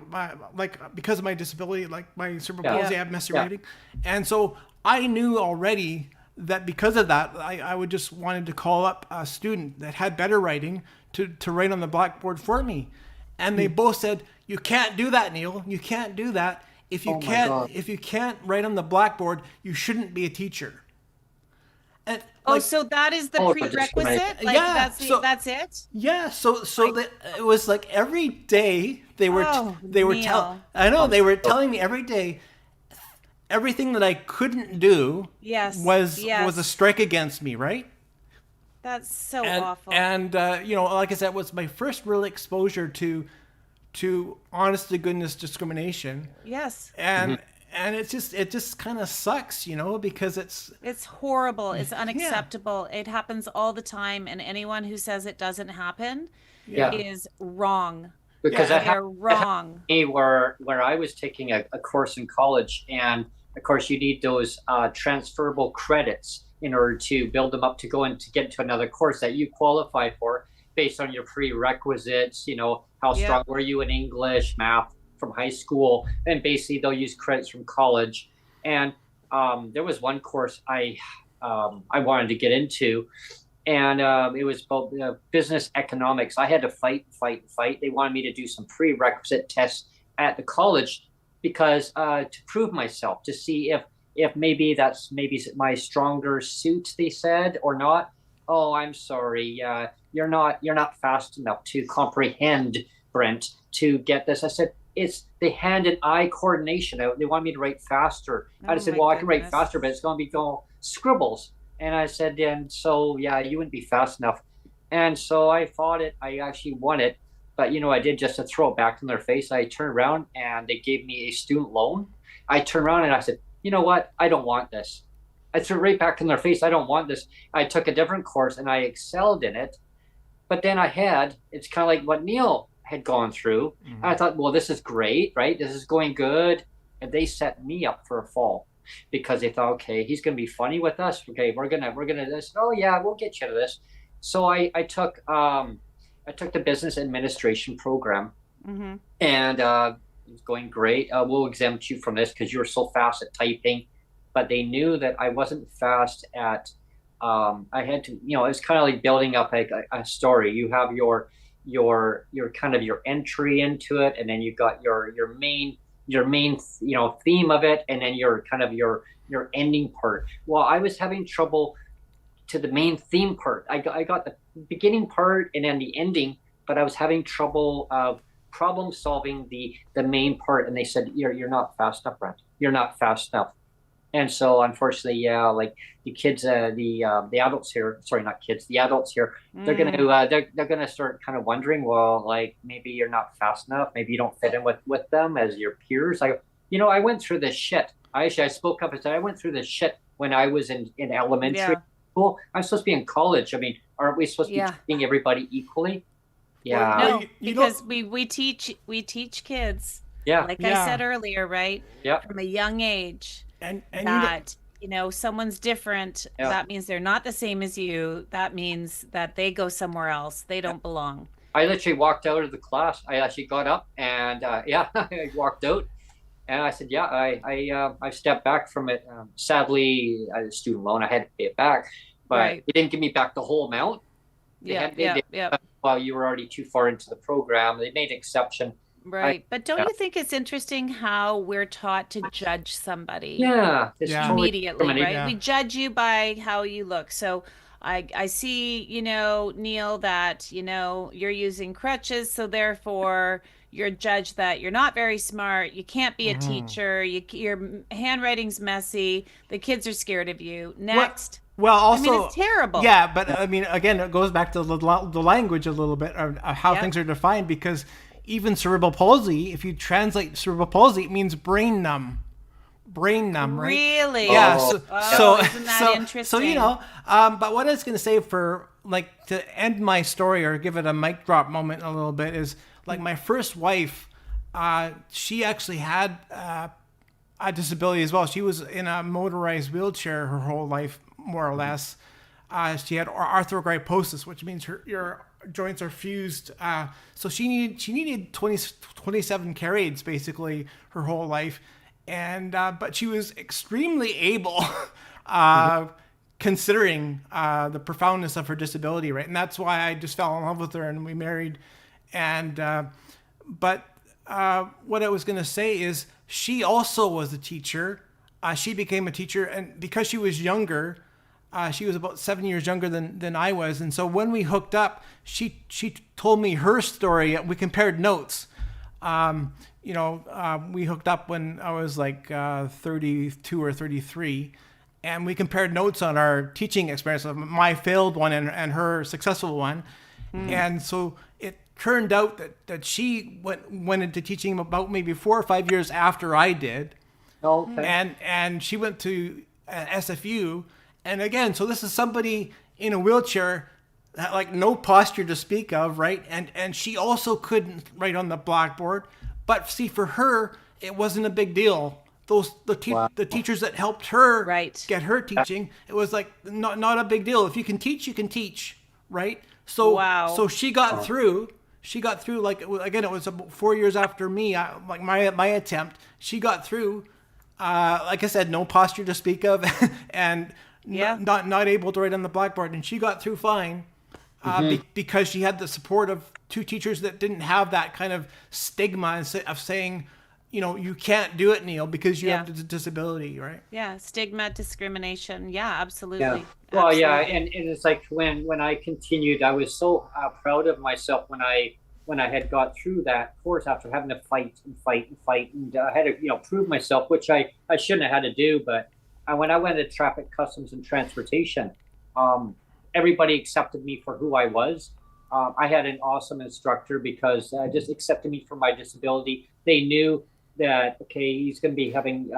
because of my disability, like my cerebral palsy, I have messy writing. And so I knew already that because of that, I would just wanted to call up a student that had better writing to write on the blackboard for me. And they both said, you can't do that, Neil. You can't do that. If you can't write on the blackboard, you shouldn't be a teacher. And so that is the prerequisite? That's it? Yeah, so it was like every day they were telling me every day everything that I couldn't do was a strike against me, right? That's so awful. And like I said, it was my first real exposure to honest to goodness discrimination. Yes. And it just kind of sucks, because it's horrible. It's unacceptable. It happens all the time, and anyone who says it doesn't happen is wrong. Because they're wrong. Where I was taking a course in college, and of course you need those transferable credits in order to build them up to go and to get to another course that you qualify for based on your prerequisites. How strong were you in English, math from high school, and basically they'll use credits from college. And there was one course I wanted to get into, and it was about business economics. I had to fight. They wanted me to do some prerequisite tests at the college, because to prove myself, to see if maybe that's maybe my stronger suit, they said, or not. Oh, I'm sorry. You're not fast enough to comprehend, Brent, to get this. I said, it's the hand and eye coordination. They want me to write faster. I Oh said, my well, I can write goodness. faster, but it's going to be all scribbles. And I said, and so, yeah, you wouldn't be fast enough. And so I fought it. I actually won it. But, I did, just to throw it back in their face. I turned around and they gave me a student loan. I turned around and I said, you know what? I don't want this. I threw it right back in their face. I don't want this. I took a different course and I excelled in it. But then it's kind of like what Neil had gone through. Mm-hmm. I thought, well, this is great, right? This is going good. And they set me up for a fall because they thought, okay, he's going to be funny with us. Okay, we're gonna this. Oh yeah, we'll get you to this. So I took the business administration program, Mm-hmm. and it was going great. We'll exempt you from this because you were so fast at typing. But they knew that I wasn't fast at. I had to, it was kind of like building up a story. You have your kind of your entry into it, and then you got your main theme of it, and then your kind of your ending part. Well, I was having trouble to the main theme part. I got the beginning part and then the ending, but I was having trouble of problem solving the main part. And they said, you're not fast enough, Brent. You're not fast enough. And so unfortunately, yeah, like the kids, the adults here, sorry, not kids, the adults here, they're gonna start kind of wondering, well, like maybe you're not fast enough, maybe you don't fit in with them as your peers. I went through this shit. I spoke up and said I went through this shit when I was in elementary school. I'm supposed to be in college. I mean, aren't we supposed to be treating everybody equally? Yeah. Well, no, because we teach kids. Yeah. Like I said earlier, right? Yeah. From a young age. And that someone's different. Yeah. That means they're not the same as you. That means that they go somewhere else. They don't belong. I literally walked out of the class. I actually got up and I walked out, and I said, yeah, I stepped back from it. Sadly, I had a student loan. I had to pay it back, but they didn't give me back the whole amount. Well, you were already too far into the program. They made an exception. Right. But don't you think it's interesting how we're taught to judge somebody? Yeah. Immediately, right? Yeah. We judge you by how you look. So I see, Neil, that, you're using crutches. So therefore you're judged that you're not very smart. You can't be a teacher. Your handwriting's messy. The kids are scared of you. Next. Well, also, it's terrible. Yeah, but I mean, again, it goes back to the language a little bit of how things are defined, because even cerebral palsy, if you translate cerebral palsy, it means brain numb. Brain numb, right? Really? Yeah. So isn't that interesting? So, but what I was going to say to end my story or give it a mic drop moment a little bit is, like, my first wife, she actually had a disability as well. She was in a motorized wheelchair her whole life, more or less. She had arthrogryposis, which means your joints are fused. So she needed 27 carrieds basically her whole life, and but she was extremely able, considering the profoundness of her disability, right? And that's why I just fell in love with her and we married. And but what I was going to say is, she also was a teacher. She became a teacher, and because she was younger. She was about 7 years younger than I was. And so when we hooked up, she told me her story. We compared notes. We hooked up when I was like 32 or 33. And we compared notes on our teaching experience, my failed one and her successful one. And so it turned out that she went into teaching about maybe 4 or 5 years after I did. Okay. And she went to SFU. And again, so this is somebody in a wheelchair, like no posture to speak of, right? And she also couldn't write on the blackboard. But see, for her, it wasn't a big deal. The teachers that helped her get her teaching, it was like not a big deal. If you can teach, you can teach, right? So so she got through. She got through, like, again, it was about 4 years after me, like my attempt. She got through, like I said, no posture to speak of, and not able to write on the blackboard, and she got through fine because she had the support of two teachers that didn't have that kind of stigma of saying, you can't do it, Neil, because you Yeah. have a disability, right? Yeah, stigma, discrimination. Yeah, Yeah. absolutely. Well, yeah, Absolutely. and it's like when I continued, I was so proud of myself when I had got through that course after having to fight and fight and fight, and I had to prove myself, which I shouldn't have had to do. But when I went to traffic, customs, and transportation, um, everybody accepted me for who I was. I had an awesome instructor because just accepted me for my disability. They knew that okay, he's going to be having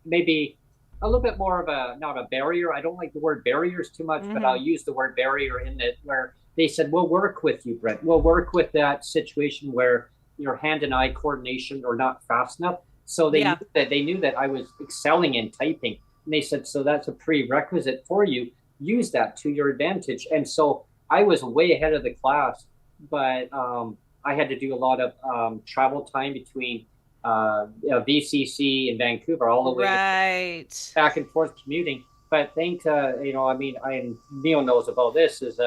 maybe a little bit more of a not a barrier. I don't like the word barriers too much, but I'll use the word barrier in it where they said, we'll work with you, Brent. We'll work with that situation where your hand and eye coordination are not fast enough. So Yeah. they knew that I was excelling in typing. And they said, so that's a prerequisite for you. Use that to your advantage. And so I was way ahead of the class, but I had to do a lot of travel time between VCC in Vancouver all the way Right. back and forth commuting. But thanks, I mean, Neil knows about this is,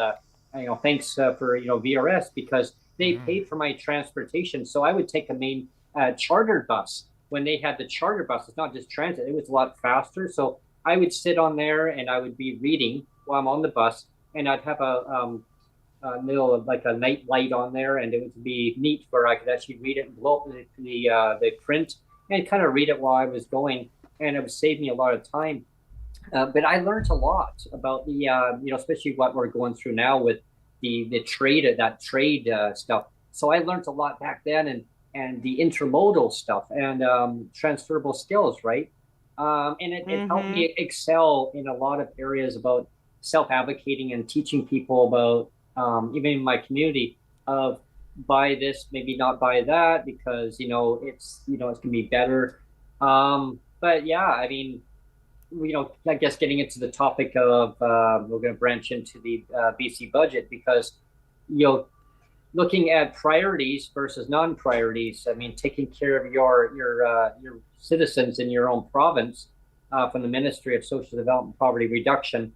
thanks for, VRS because they paid for my transportation. So I would take a main chartered bus when they had the charter bus. It's not just transit. It was a lot faster. So I would sit on there and I would be reading while I'm on the bus, and I'd have a little like a night light on there, and it would be neat where I could actually read it and blow up the print and kind of read it while I was going, and it would save me a lot of time. But I learned a lot about the especially what we're going through now with the trade stuff. So I learned a lot back then, and the intermodal stuff and transferable skills, right? And it helped me excel in a lot of areas about self-advocating and teaching people about even in my community of buy this, maybe not buy that because it's gonna be better. But yeah, I mean, I guess getting into the topic of we're going to branch into the BC budget because looking at priorities versus non-priorities. I mean, taking care of your citizens in your own province from the Ministry of Social Development and Poverty Reduction.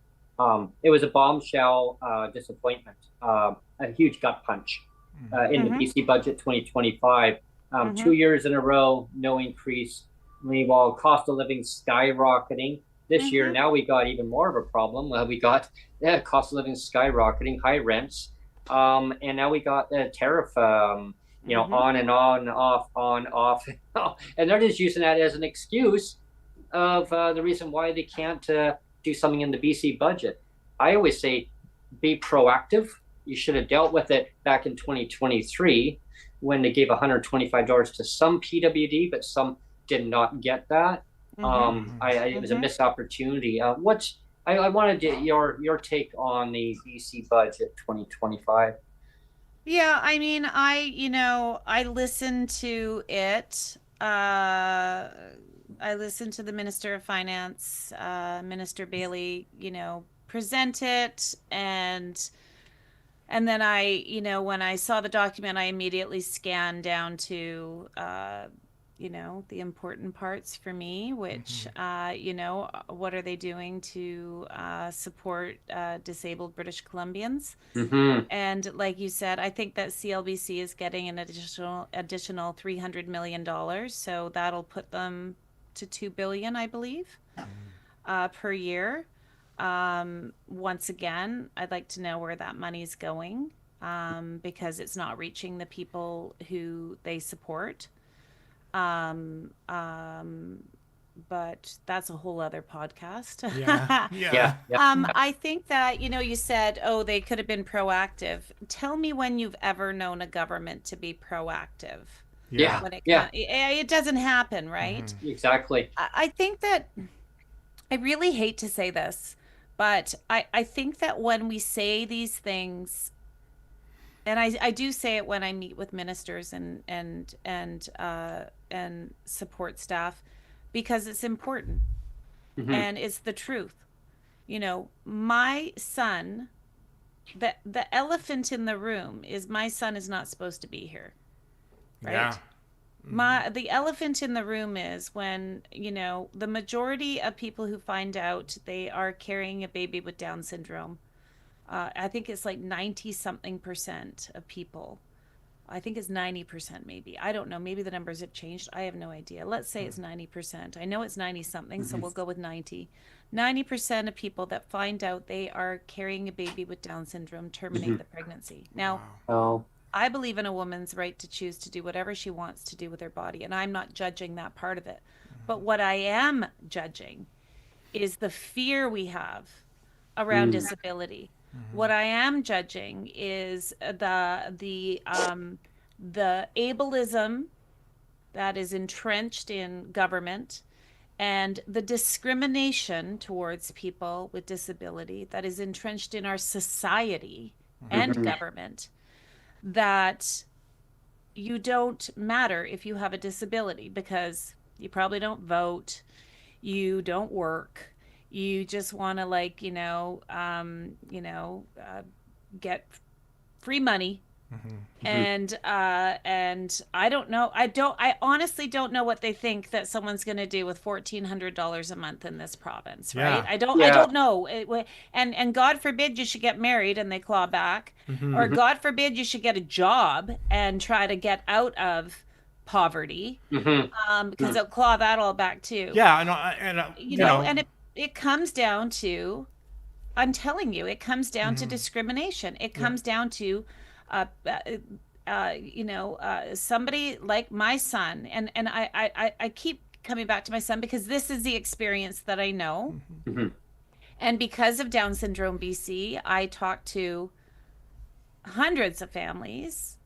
It was a bombshell disappointment, a huge gut punch in the BC budget 2025. 2 years in a row, no increase. Meanwhile, cost of living skyrocketing. This year, now we got even more of a problem. We got cost of living skyrocketing, high rents, and now we got the tariff, on and on, off, on, off. And they're just using that as an excuse of the reason why they can't do something in the BC budget. I always say, be proactive. You should have dealt with it back in 2023 when they gave $125 to some PWD, but some did not get that. It was a missed opportunity. I wanted your take on the BC budget 2025. Yeah, I mean, I listened to it. I listened to the Minister of Finance, Minister Bailey, present it, and then when I saw the document, I immediately scanned down to the important parts for me, which what are they doing to support disabled British Columbians? And like you said, I think that CLBC is getting an additional $300 million, so that'll put them to $2 billion, I believe, per year. Once again, I'd like to know where that money's going, because it's not reaching the people who they support. But that's a whole other podcast. Yeah. I think that, you said, oh, they could have been proactive. Tell me when you've ever known a government to be proactive. Yeah. When it doesn't happen, right? Exactly. I think that I really hate to say this, but I think that when we say these things, and I do say it when I meet with ministers and support staff, because it's important and it's the truth. My son, the elephant in the room is my son is not supposed to be here, right? Yeah. The elephant in the room is when the majority of people who find out they are carrying a baby with Down syndrome. I think it's like 90 something % of people I think it's 90% maybe. I don't know. Maybe the numbers have changed. I have no idea. Let's say it's 90%. I know it's 90 something, so we'll go with 90. 90% of people that find out they are carrying a baby with Down syndrome terminate the pregnancy. Now, Oh, I believe in a woman's right to choose to do whatever she wants to do with her body, and I'm not judging that part of it. But what I am judging is the fear we have around disability. What I am judging is the ableism that is entrenched in government and the discrimination towards people with disability that is entrenched in our society and government, that you don't matter if you have a disability because you probably don't vote, you don't work, you just want to get free money. And I don't know. I honestly don't know what they think that someone's going to do with $1,400 a month in this province, right? Yeah. I don't know. And God forbid you should get married and they claw back, or God forbid you should get a job and try to get out of poverty, because they'll claw that all back too. Yeah, And it comes down to, I'm telling you, it comes down to discrimination. It comes down to somebody like my son, and I keep coming back to my son because this is the experience that I know. And because of Down syndrome BC, I talk to hundreds of families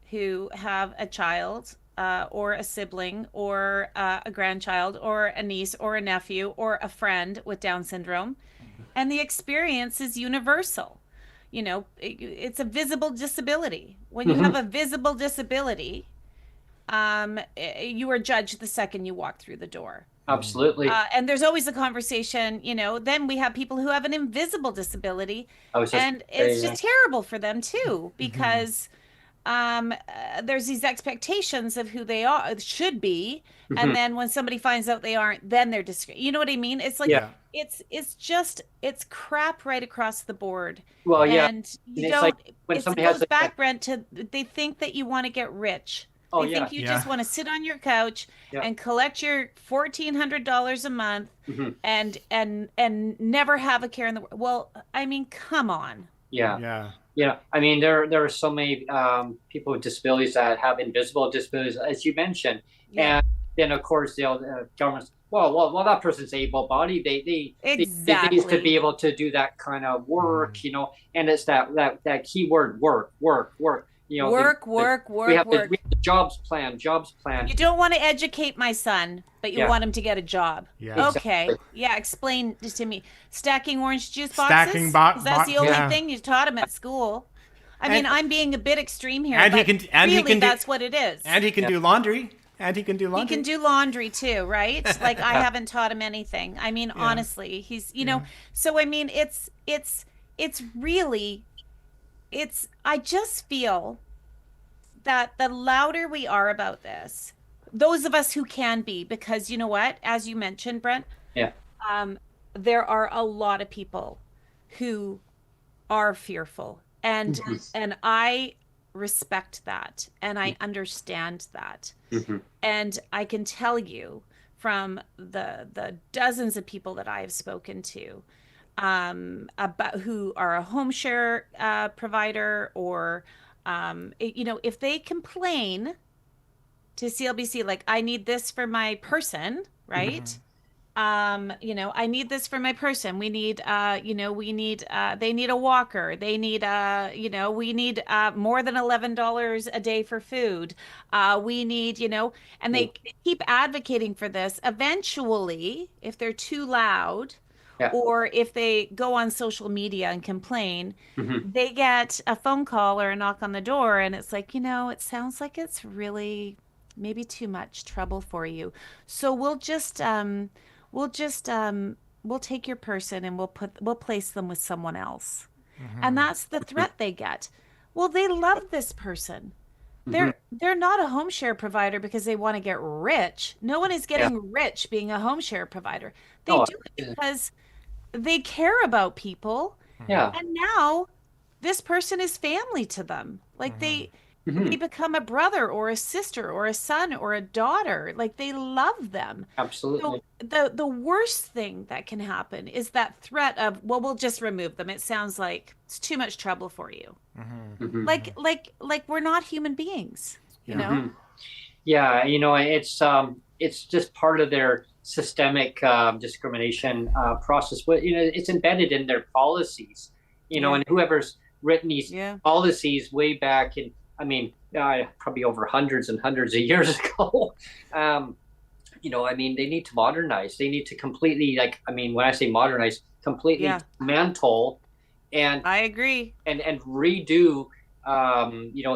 who have a child or a sibling or a grandchild or a niece or a nephew or a friend with Down syndrome, and the experience is universal. It's a visible disability. When you have a visible disability, you are judged the second you walk through the door. absolutely. And there's always a conversation, then we have people who have an invisible disability, and it's just terrible for them too, because there's these expectations of who they should be, and then when somebody finds out they aren't, then they're you know what I mean? It's like it's crap right across the board. Well, yeah. And you it's don't. like when somebody it has goes back, Brent, to they think that you want to get rich. They think you just want to sit on your couch and collect your $1,400 a month and never have a care in the world. Well, I mean, come on. Yeah. I mean, there are so many people with disabilities that have invisible disabilities, as you mentioned, and then of course the governments. Well, that person's able-bodied. They need to be able to do that kind of work, and it's that key word, work. Work. We have the jobs plan. You don't want to educate my son, but you want him to get a job. Yeah. Okay. Exactly. Yeah. Explain this to me. Stacking orange juice boxes? Is that the only thing you taught him at school? I mean, I'm being a bit extreme here, but that's what it is. And he can do laundry. He can do laundry too, right? Like I haven't taught him anything. I mean, honestly, he's, so I mean, it's really, I just feel that the louder we are about this, those of us who can be, because you know what, as you mentioned, Brent, there are a lot of people who are fearful, and I respect that, and I understand that. And I can tell you from the dozens of people that I have spoken to about who are a home share provider, or if they complain to CLBC, like, I need this for my person, right? I need this for my person. We need, they need a walker. They need, we need more than $11 a day for food. We need, and they keep advocating for this. Eventually, if they're too loud, or if they go on social media and complain, they get a phone call or a knock on the door, and it's like, it sounds like it's really maybe too much trouble for you. So we'll take your person and we'll place them with someone else. And that's the threat they get. Well, they love this person. They're not a home share provider because they want to get rich. No one is getting rich being a home share provider. They do it because they care about people. And now this person is family to them. Like They become a brother or a sister or a son or a daughter. Like they love them. Absolutely. So the worst thing that can happen is that threat of, well, we'll just remove them. It sounds like it's too much trouble for you. Mhm. Like we're not human beings, you know? Mhm. Yeah, it's just part of their systemic discrimination process. But it's embedded in their policies. Yeah. And whoever's written these Yeah. policies way back in, I mean, probably over hundreds and hundreds of years ago. They need to modernize. They need to completely, like, I mean, when I say modernize, completely Yeah. dismantle and I agree. and redo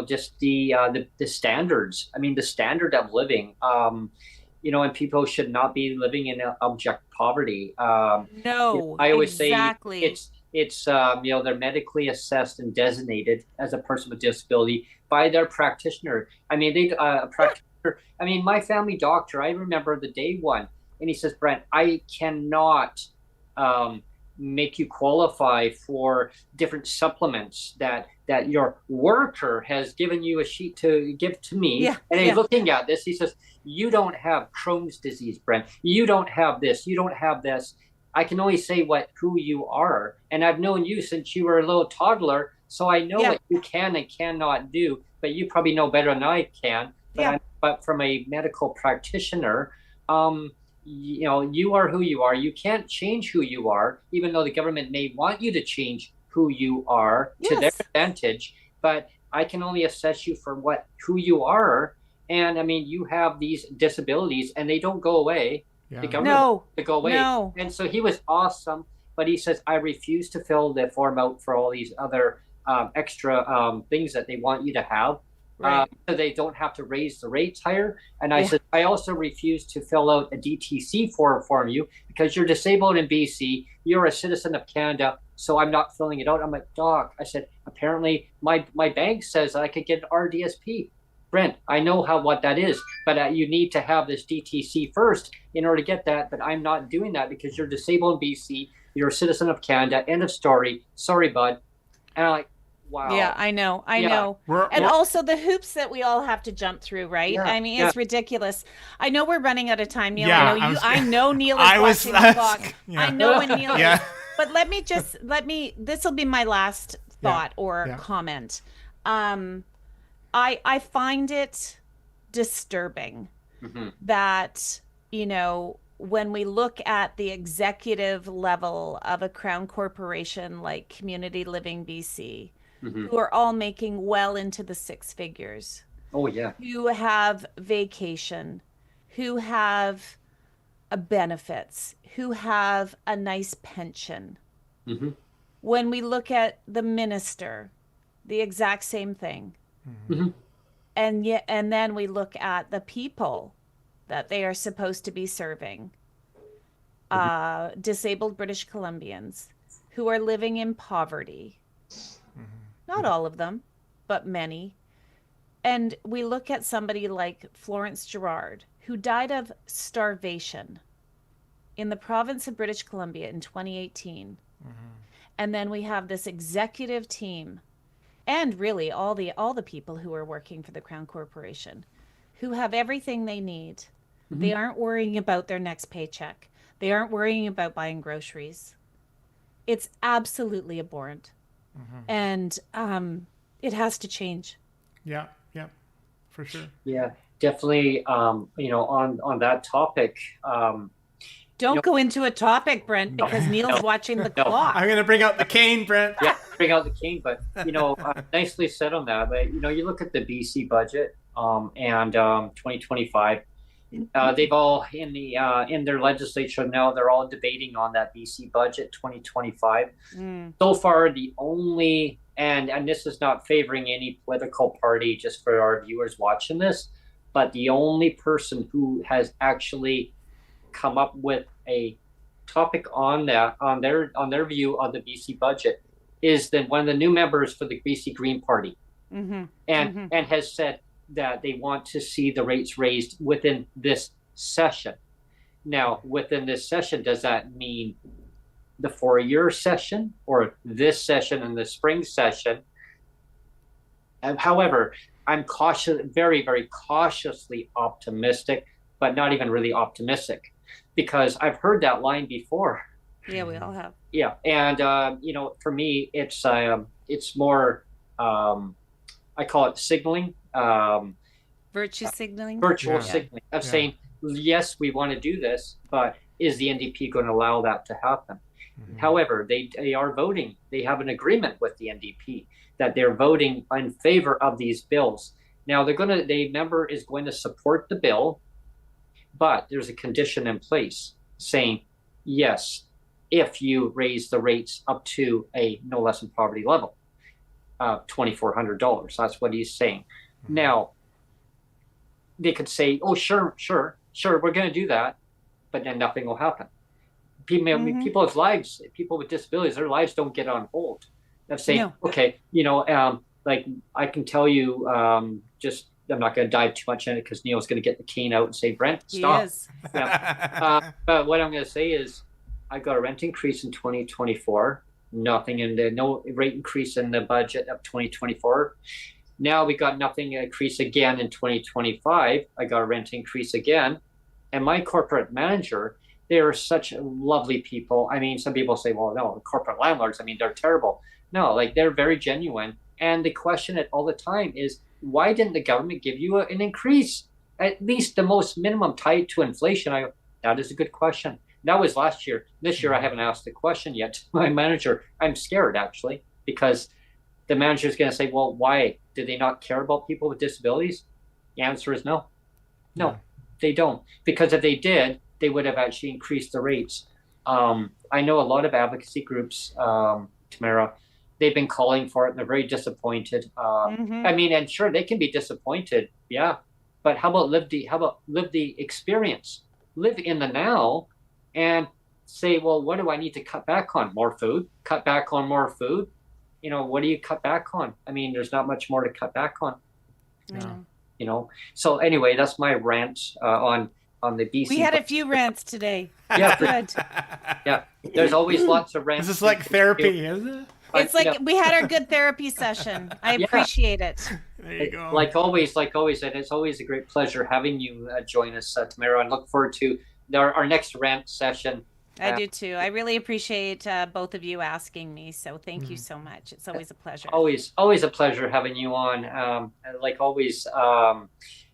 just the standards. I mean, the standard of living. And people should not be living in abject poverty. No, I always exactly. say it's they're medically assessed and designated as a person with disability by their practitioner. I mean, a practitioner. I mean, my family doctor. I remember the day one, and he says, "Brent, I cannot make you qualify for different supplements that your worker has given you a sheet to give to me." Yeah, And he's yeah. looking at this. He says, "You don't have Crohn's disease, Brent. You don't have this. You don't have this. I can only say who you are. And I've known you since you were a little toddler. So I know Yeah. what you can and cannot do, but you probably know better than I can. Yeah. But from a medical practitioner, you are who you are. You can't change who you are, even though the government may want you to change who you are to their Yes. advantage. But I can only assess you for who you are. And I mean, you have these disabilities and they don't go away. Yeah. The government No, to go away." no. And so he was awesome, but he says, "I refuse to fill the form out for all these other extra things that they want you to have. Right. So they don't have to raise the rates higher." And I Yeah. said, "I also refuse to fill out a DTC form for you because you're disabled in BC. You're a citizen of Canada, so I'm not filling it out." I'm like, "Doc," I said, "apparently my bank says I could get an RDSP. Brent, I know what that is, but you need to have this DTC first in order to get that. But I'm not doing that because you're disabled in BC. You're a citizen of Canada. End of story. Sorry, bud." And I'm like, wow. Yeah, I know. I Yeah. know. And also the hoops that we all have to jump through, right? Yeah, I mean, yeah. it's ridiculous. I know we're running out of time, Neil. Yeah, I know Neil is I was- watching the clock. yeah. I know when Neil Yeah. is. But this will be my last thought or yeah. comment. I find it disturbing Mhm. that, when we look at the executive level of a crown corporation like Community Living BC, Mhm. who are all making well into the six figures, Oh yeah. who have vacation, who have benefits, who have a nice pension. Mhm. When we look at the minister, the exact same thing. Mhm. And then we look at the people that they are supposed to be serving, disabled British Columbians who are living in poverty. Not all of them, but many. And we look at somebody like Florence Girard, who died of starvation in the province of British Columbia in 2018. And then we have this executive team, and really all the people who are working for the Crown Corporation, who have everything they need. They aren't worrying about their next paycheck. They aren't worrying about buying groceries. It's absolutely abhorrent. And it has to change. Yeah, for sure. Yeah, definitely. On that topic. Don't go into a topic, Brent, because Neil's watching the clock. I'm gonna bring out the cane, Brent. Yeah, bring out the cane, but nicely said on that. But you look at the BC budget, and 2025. They've all in their legislature now. They're all debating on that BC budget 2025. So far, the only and this is not favoring any political party, just for our viewers watching this, but the only person who has actually come up with a topic on their view of the BC budget is one of the new members for the BC Green Party, and has said that they want to see the rates raised within this session. Now, within this session, does that mean the 4-year session or this session and the spring session? However, I'm cautious, very, very cautiously optimistic, but not even really optimistic, because I've heard that line before. Yeah, we all have. Yeah, and for me, it's more, I call it signaling, Virtue signaling. virtual signaling of saying, yes, we want to do this, but is the NDP going to allow that to happen? However, they are voting. They have an agreement with the NDP that they're voting in favor of these bills. Now the member is going to support the bill, but there's a condition in place saying, yes, if you raise the rates up to a no less than poverty level, $2,400. That's what he's saying. Now, they could say, oh, sure, we're going to do that, but then nothing will happen. People's lives, people with disabilities, their lives don't get on hold. Of saying, okay, like I can tell you, just I'm not going to dive too much in it because Neil's going to get the cane out and say, Brent, stop. But what I'm going to say is, I got a rent increase in 2024. No rate increase in the budget of 2024. Now we got nothing increase again in 2025. I got a rent increase again, and my corporate manager. They are such lovely people. I mean, some people say, well, no, corporate landlords, I mean, they're terrible. No, like they're very genuine. And they question it all the time is, why didn't the government give you an increase? At least the most minimum tied to inflation. That is a good question. That was last year. This year, I haven't asked the question yet to my manager. I'm scared, actually, because the manager is going to say, well, why? Do they not care about people with disabilities? The answer is no. No, they don't. Because if they did, they would have actually increased the rates. I know a lot of advocacy groups, Tamara, they've been calling for it and they're very disappointed. I mean, and sure, they can be disappointed, yeah. But how about live the experience? Live in the now and say, well, what do I need to cut back on? More food? Cut back on more food? What do you cut back on? I mean, there's not much more to cut back on. So anyway, that's my rant on the BC. We had a few rants today. Yeah, good. Yeah, there's always lots of rants. This is like therapy, isn't it? It's like we had our good therapy session. I appreciate it. There you go. Like always, and it's always a great pleasure having you join us, Tamara. And look forward to our next rant session. I do too. I really appreciate both of you asking me. So thank you so much. It's always a pleasure. Always a pleasure having you on. Like always,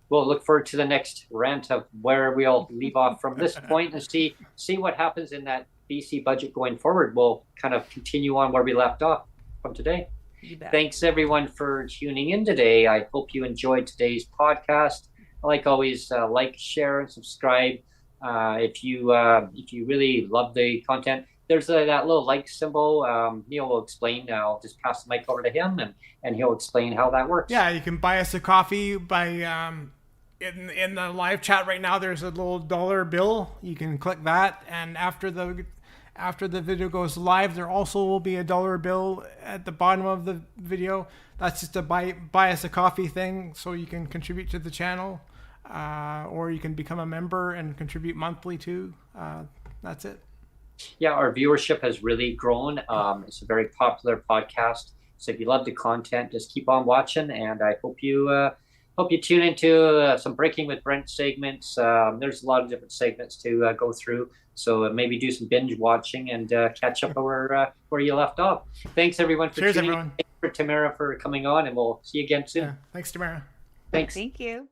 we'll look forward to the next rant of where we'll leave off from this point and see what happens in that BC budget going forward. We'll kind of continue on where we left off from today. You bet. Thanks everyone for tuning in today. I hope you enjoyed today's podcast. Like always, like, share, and subscribe. If you really love the content, there's that little like symbol. Neil will explain. I'll just pass the mic over to him, and he'll explain how that works. Yeah, you can buy us a coffee by in the live chat right now. There's a little dollar bill. You can click that, and after the video goes live, there also will be a dollar bill at the bottom of the video. That's just a buy us a coffee thing, so you can contribute to the channel, or you can become a member and contribute monthly too. That's it. Yeah, our viewership has really grown. It's a very popular podcast. So if you love the content, just keep on watching. And I hope you tune into some Breaking with Brent segments. There's a lot of different segments to go through. So maybe do some binge watching and catch up where you left off. Thanks everyone for tuning in. Thanks for Tamara for coming on, and we'll see you again soon. Yeah, thanks, Tamara. Thanks. Thank you.